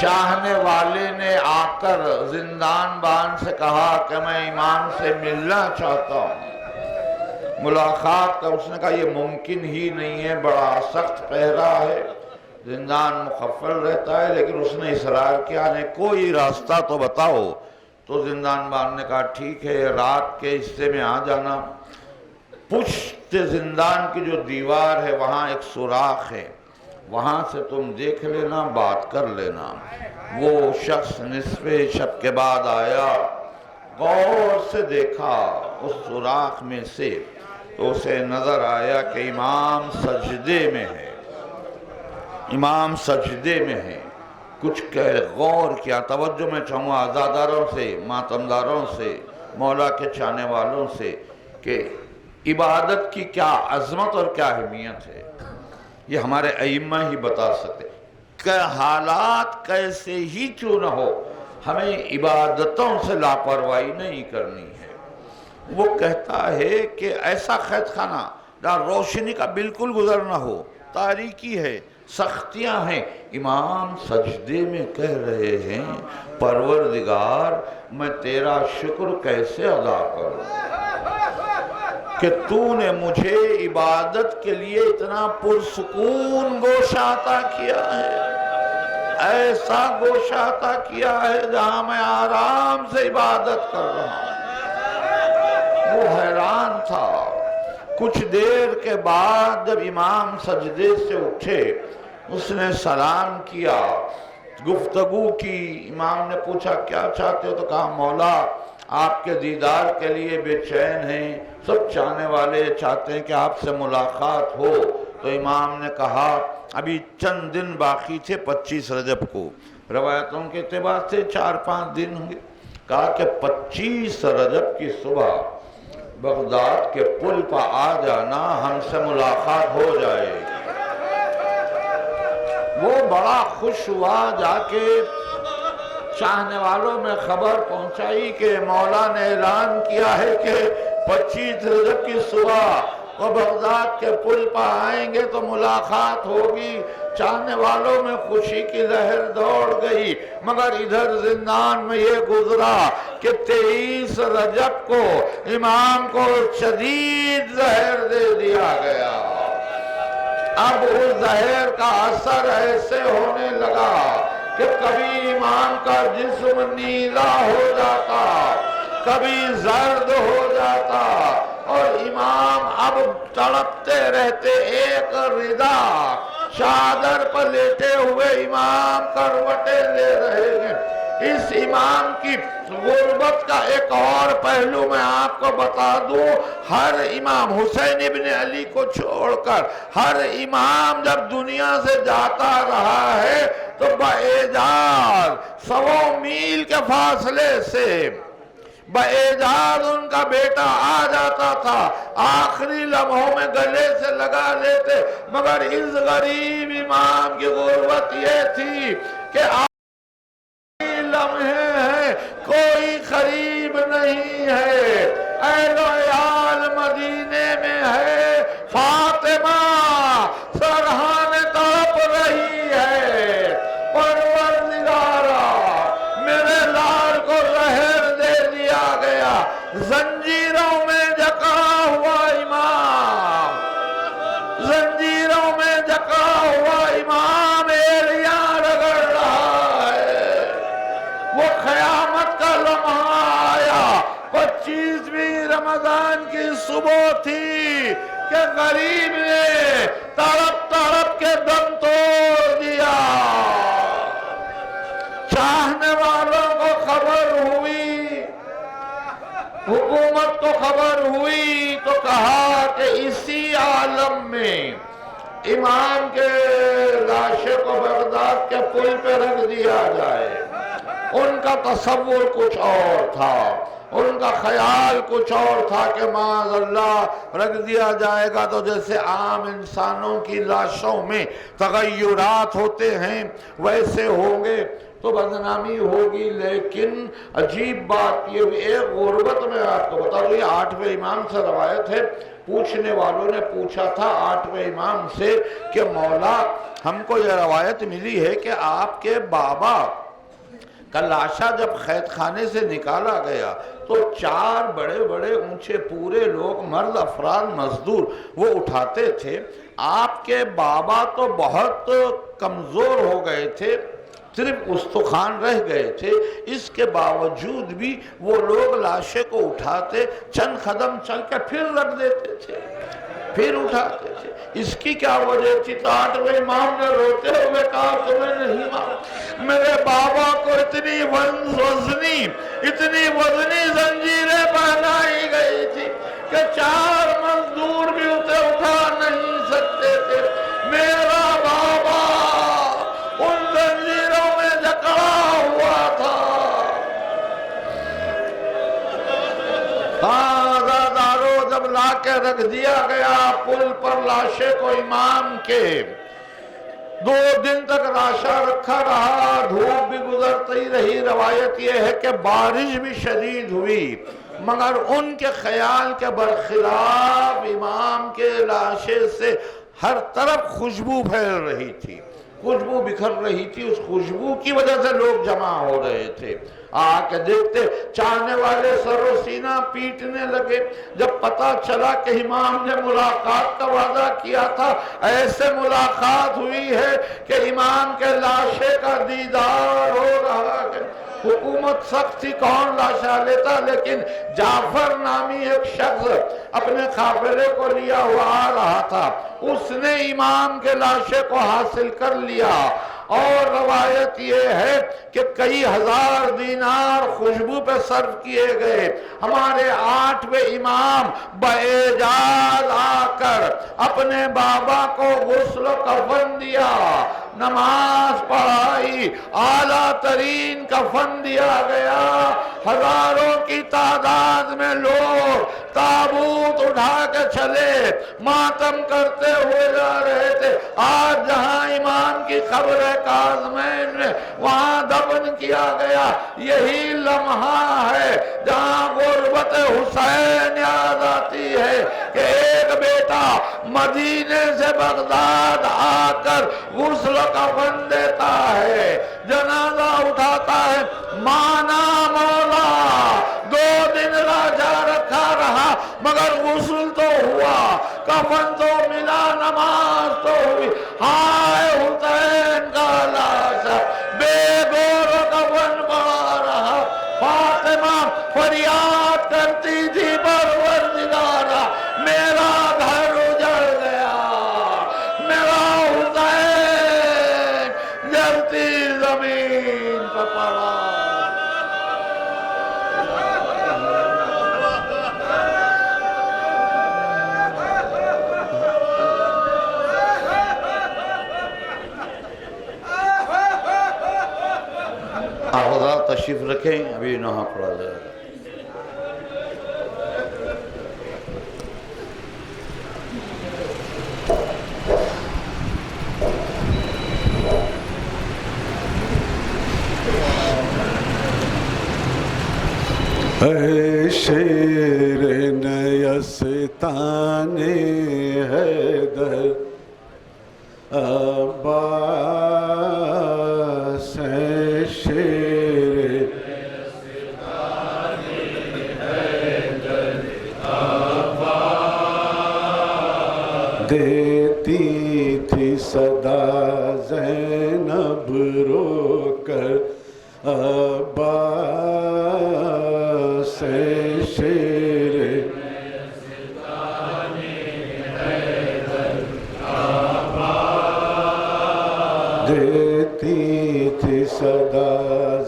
Speaker 6: چاہنے والے نے آ کر زندان بان سے کہا کہ میں امام سے ملنا چاہتا ہوں، ملاقات کا۔ اس نے کہا یہ ممکن ہی نہیں ہے، بڑا سخت پہرا ہے، زندان مخفل رہتا ہے۔ لیکن اس نے اصرار کیا، نہیں کوئی راستہ تو بتاؤ۔ تو زندان بان نے کہا ٹھیک ہے، رات کے حصے میں آ جانا، پشت زندان کی جو دیوار ہے وہاں ایک سوراخ ہے، وہاں سے تم دیکھ لینا، بات کر لینا۔ وہ شخص نصف شب کے بعد آیا، غور سے دیکھا اس سوراخ میں سے، تو اسے نظر آیا کہ امام سجدے میں ہے، امام سجدے میں ہے۔ کچھ غور کیا، توجہ میں چاہوں گا عزاداروں سے، ماتمداروں سے، مولا کے چاہنے والوں سے، کہ عبادت کی کیا عظمت اور کیا اہمیت ہے، یہ ہمارے ائمہ ہی بتا سکتے۔ کہ حالات کیسے ہی کیوں نہ ہو، ہمیں عبادتوں سے لاپرواہی نہیں کرنی ہے۔ وہ کہتا ہے کہ ایسا قید خانہ جہاں روشنی کا بالکل گزر نہ ہو، تاریکی ہے، سختیاں ہیں۔ امام سجدے میں کہہ رہے ہیں پروردگار میں تیرا شکر کیسے ادا کروں کہ تو نے مجھے عبادت کے لیے اتنا پرسکون گوشہ عطا کیا ہے، ایسا گوشہ عطا کیا ہے جہاں میں آرام سے عبادت کر رہا ہوں۔ وہ حیران تھا۔ کچھ دیر کے بعد جب امام سجدے سے اٹھے، اس نے سلام کیا، گفتگو کی۔ امام نے پوچھا کیا چاہتے ہو؟ تو کہا مولا آپ کے دیدار کے لیے بے چین ہیں، سب چاہنے والے چاہتے ہیں کہ آپ سے ملاقات ہو۔ تو امام نے کہا ابھی چند دن باقی تھے، 25 رجب کو، روایتوں کے اعتبار سے 4-5 دن ہوں گے۔ کہا کہ 25 رجب کی صبح بغداد کے پل پر آ جانا، ہم سے ملاقات ہو جائے گی۔ وہ بڑا خوش ہوا، جا کے چاہنے والوں میں خبر پہنچائی کہ مولا نے اعلان کیا ہے کہ 25 رجب کی صبح وہ بغداد کے پل پر آئیں گے تو ملاقات ہوگی۔ چاہنے والوں میں خوشی کی لہر دوڑ گئی، مگر ادھر زندان میں یہ گزرا کہ 23 رجب کو امام کو شدید زہر دے دیا گیا۔ اب اس زہر کا اثر ایسے ہونے لگا کہ کبھی امام کا جسم نیلا ہو جاتا، کبھی زرد ہو جاتا، اور امام اب تڑپتے رہتے۔ ایک ردا چادر پر لیٹے ہوئے امام کروٹیں لے رہے ہیں۔ اس امام کی غربت کا ایک اور پہلو میں آپ کو بتا دوں، ہر امام حسین ابن علی کو چھوڑ کر ہر امام جب دنیا سے جاتا رہا ہے تو باعجاز 100 میل کے فاصلے سے باعجاز ان کا بیٹا آ جاتا تھا، آخری لمحوں میں گلے سے لگا لیتے۔ مگر اس غریب امام کی غربت یہ تھی کہ لمحے ہیں، کوئی قریب نہیں ہے، اہل و عیال مدینے میں ہے، فاطمہ سرحان تڑپ رہی ہے، پروردگارا میرے لال کو زہر دے دیا گیا۔ زنجیروں میں جکڑا ہوا امام، زنجیروں میں جکڑا ہوا امام ایڑیاں رگڑ رہا ہے۔ وہ قیامت کا لمحہ آیا، 25ویں رمضان کی صبح تھی کہ غریب نے تڑپ تڑپ کے دم توڑ دیا۔ چاہنے والوں کو خبر ہوئی، حکومت کو خبر ہوئی، تو کہا کہ اسی عالم میں امام کے لاشے کو بغداد کے پل پہ رکھ دیا جائے۔ ان کا تصور کچھ اور تھا، ان کا خیال کچھ اور تھا کہ معاذ اللہ رکھ دیا جائے گا تو جیسے عام انسانوں کی لاشوں میں تغیرات ہوتے ہیں ویسے ہوں گے تو بدنامی ہوگی. لیکن عجیب بات یہ ہوئی، ایک غربت میں آپ کو بتا دوں، یہ 8ویں امام سے روایت ہے. پوچھنے والوں نے پوچھا تھا 8ویں امام سے کہ مولا ہم کو یہ روایت ملی ہے کہ آپ کے بابا کا لاشا جب قید خانے سے نکالا گیا تو 4 بڑے بڑے اونچے پورے لوگ، مرد افراد مزدور، وہ اٹھاتے تھے. آپ کے بابا تو بہت کمزور ہو گئے تھے، صرف استخوان رہ گئے تھے. اس کے باوجود بھی وہ لوگ لاشے کو اٹھاتے، چند قدم چل کے پھر رکھ دیتے تھے، پھر اٹھاتے تھے. اس کی کیا وجہ تھی؟ تو 8ویں امام نے روتے ہوئے کہا تمہیں نہیں معلوم، میرے بابا کو اتنی وزنی زنجیریں پہنائی گئی تھی کہ 4 مزدور بھی اسے اٹھا نہیں سکتے تھے. میرا بابا ان زنجیروں میں جکڑا ہوا تھا. عزادارو جب لا کے رکھ دیا گیا پل پر لاشے کو امام کے، 2 دن تک لاشا رکھا رہا، دھوپ بھی گزرتی رہی. روایت یہ ہے کہ بارش بھی شدید ہوئی، مگر ان کے خیال کے برخلاف امام کے لاشے سے ہر طرف خوشبو پھیل رہی تھی، خوشبو بکھر رہی تھی. اس خوشبو کی وجہ سے لوگ جمع ہو رہے تھے. آ کے دیکھتے، چاہنے والے سر و سینہ پیٹنے لگے. جب پتا چلا کہ امام نے ملاقات کا وعدہ کیا تھا، ایسے ملاقات ہوئی ہے کہ امام کے لاشے کا دیدار ہو رہا ہے. حکومت سخت تھی، کون لاشا لیتا، لیکن جعفر نامی ایک شخص اپنے قافلے کو لیا ہوا آ رہا تھا. اس نے امام کے لاشے کو حاصل کر لیا، اور روایت یہ ہے کہ کئی ہزار دینار خوشبو پہ صرف کیے گئے. ہمارے 8ویں امام باعجاز آ کر اپنے بابا کو غسل و کفن دیا، نماز پڑھائی، اعلیٰ ترین کفن دیا گیا. ہزاروں کی تعداد میں لوگ تابوت اٹھا کے چلے، ماتم کرتے ہوئے جا رہے تھے. آج جہاں امام کی قبر کاظمین میں وہاں دفن کیا گیا، یہی لمحہ ہے جہاں غربت حسین یاد آتی ہے کہ ایک بیٹا مدینے سے بغداد آ کر غسل کفن دیتا ہے، جنازہ اٹھاتا ہے. مانا مولا 2 دن راجا رکھا رہا، مگر غسل تو ہوا، کفن تو ملا، نماز تو ہوئی. ہائے حسین کا لاشا بے گور و کفن پڑا رہا. فاطمہ فریاد کرتی تھی، پروردگارا میرا گھر اجڑ گیا، میرا حسین جلتی زمین پہ پڑا. حضرات تشریف رکھیں، ابھی نہا پڑھا جائے گا.
Speaker 3: اے شیر نیستان حیدر عباس، اے شیر نیستان حیدر عباس، دیتی تھی صدا زینب رو کر عباس، اے شیر نیستان حیدر عباس، دیتی تھی صدا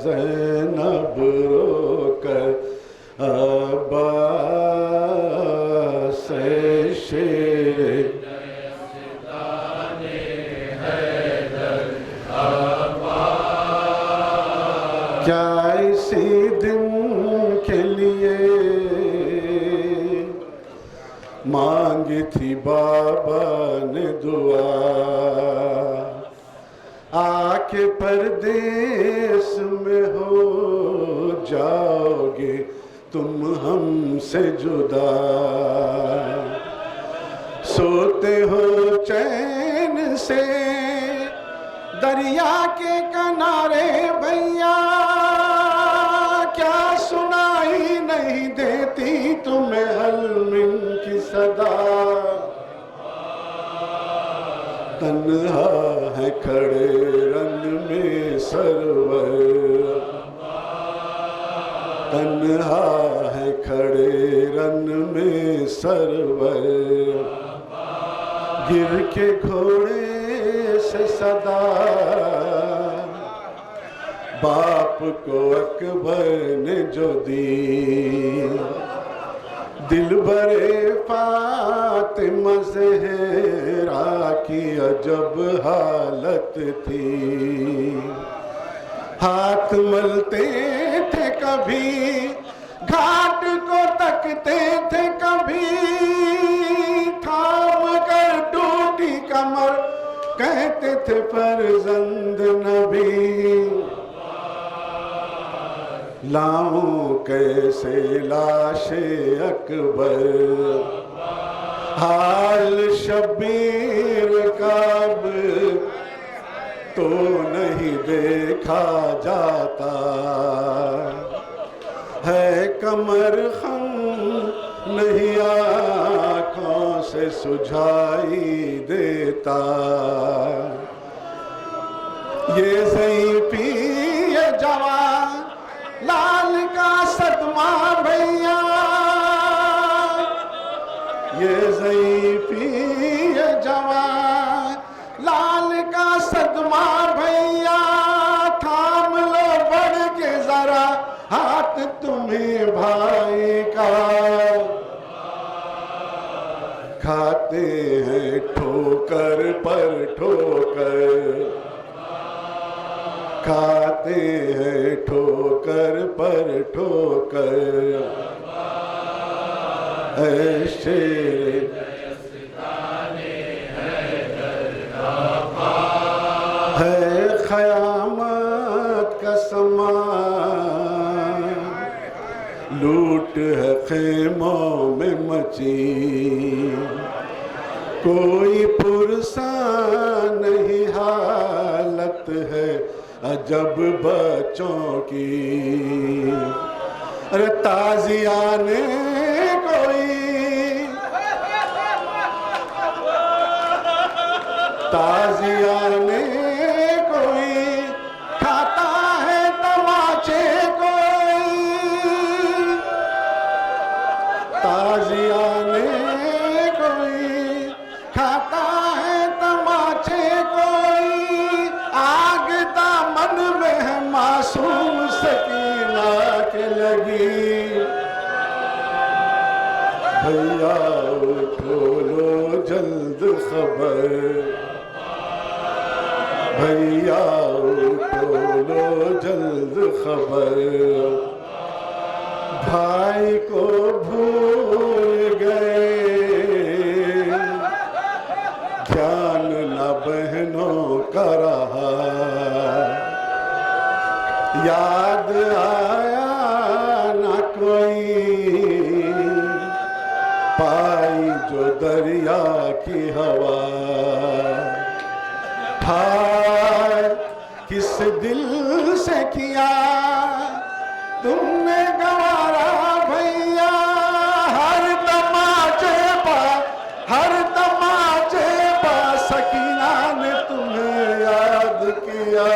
Speaker 3: زینب رو کر عباس، اے شیر نیستان حیدر عباس. کیا اسی دن کے لیے مانگی تھی بابا نے دعا، آ کے پردیس میں ہو جاؤ گے تم ہم سے جدا، سوتے ہو چین سے دریا کے کنارے بھیا، کیا سنائی نہیں دیتی تمہیں حلمن کی صدا، تنہا ہے کھڑے رن میں سرور، تنہا ہے کھڑے رن میں سرور، گر کے گھوڑے سے صدا، باپ کو اکبر نے جو دی، دل برے فاطمہ زہرا کی عجب حالت تھی، ہاتھ ملتے تھے کبھی گھاٹ کو تکتے تھے کبھی، تھام کر ٹوٹی کمر کہتے تھے فرزند نبی، لاؤں کیسے لاش اکبر، حال شبیر کا اب تو نہیں دیکھا جاتا، ہے کمر خم نہیں آنکھوں سے سجھائی دیتا، یہ ضعیفی یہ جوان لال کا صدمہ بھیا، یہ ضعیفی یہ جوان لال کا صدمہ بھیا، تھام لو بڑھ کے ذرا ہاتھ تمہیں بھائی کا، کھاتے ہیں ٹھوکر پر ٹھوکر، کھاتے ہیں ٹھوکر پر ٹھوکر، اے شیر ہے قیامت کا سما، لوٹ ہے خیموں میں مچی، کوئی پرسان نہیں حالت ہے عجب بچوں کی، ارے تازیانے کوئی، تازیانے کوئی، کھاتا ہے تماچے کوئی، تازیانے کوئی، کھاتا ہے تماچے کوئی، آگ دامن میں ہے معصوم سکینہ کے لگی، بھیا اٹھو لو جلد خبر، بھیا اٹھو لو جلد خبر، بھائی کو بھول گئے، دھیان نہ بہنوں کا رہا، یاد آیا نہ کوئی، پائی جو دریا کی ہوا، ہائے کس دل سے کیا تم نے گوارا بھیا، ہر تماچے پا، ہر تماچے پا سکینہ نے تمہیں یاد کیا،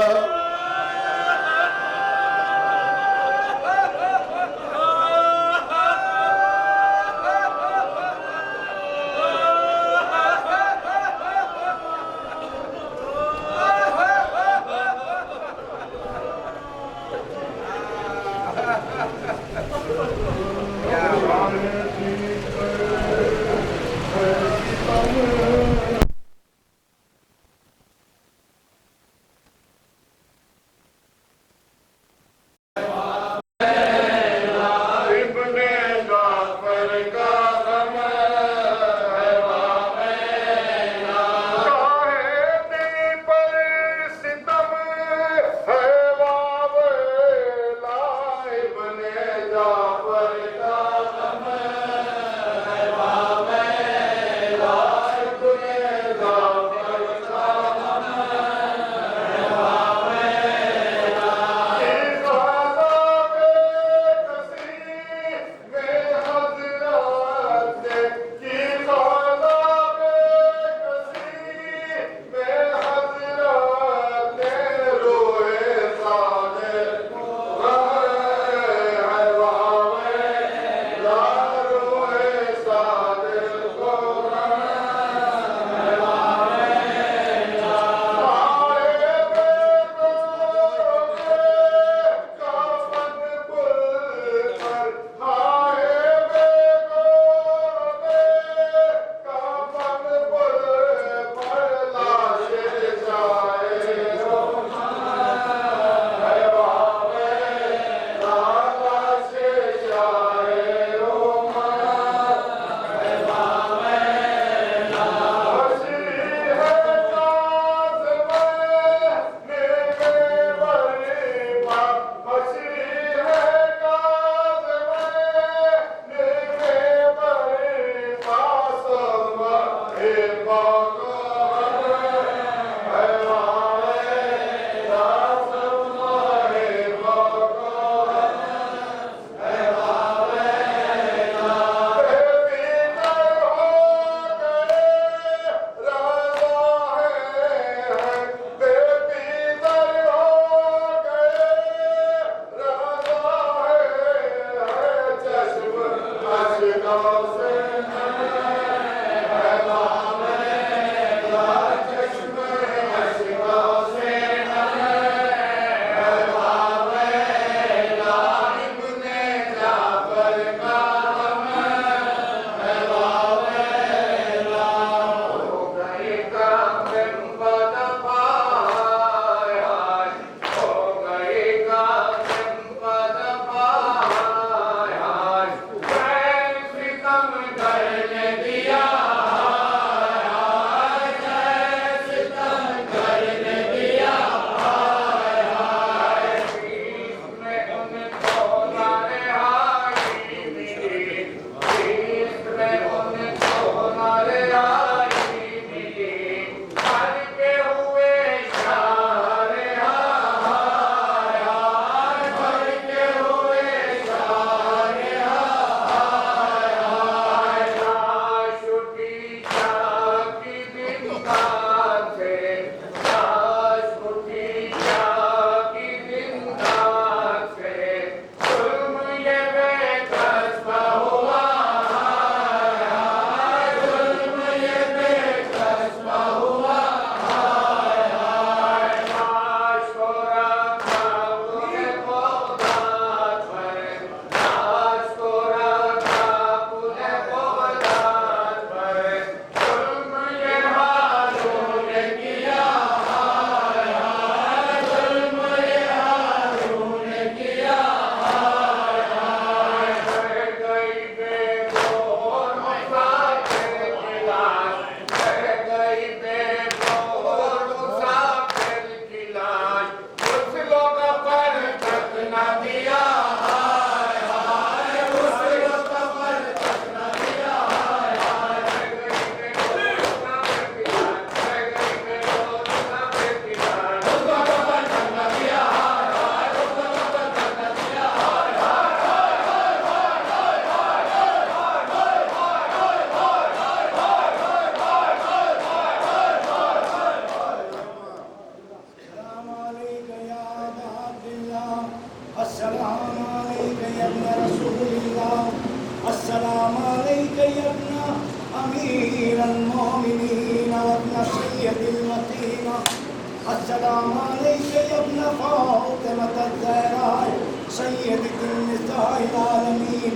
Speaker 7: السلام عليك يا ابن فاطمة الزهراء سيدة النساء العالمين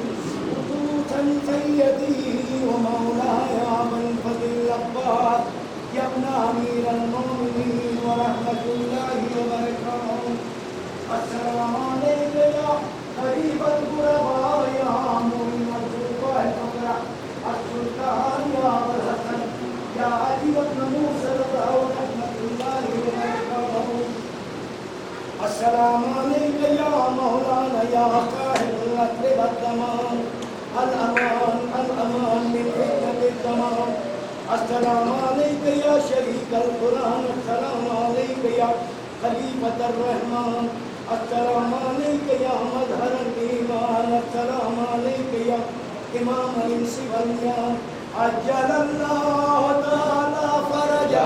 Speaker 7: خصوصا سيدي ومولاي أبا الفضل العباس يا ابن أمير المؤمنين ورحمة الله وبركاته. السلام عليك يا قريب الغرباء يا معين الغرباء الفقراء السلطان يا أبا الحسن يا علي بن موسى رحمة الله وبركاته. السلام عليك يا مولانا يا قاهر الأكل والزمان الأمان الأمان من فتنة الزمان. السلام عليك يا شريك القرآن السلام عليك يا خليفة الرحمن السلام عليك يا مظهر الإيمان السلام عليك يا إمام الإنس والجان عجل الله تعالى فرجا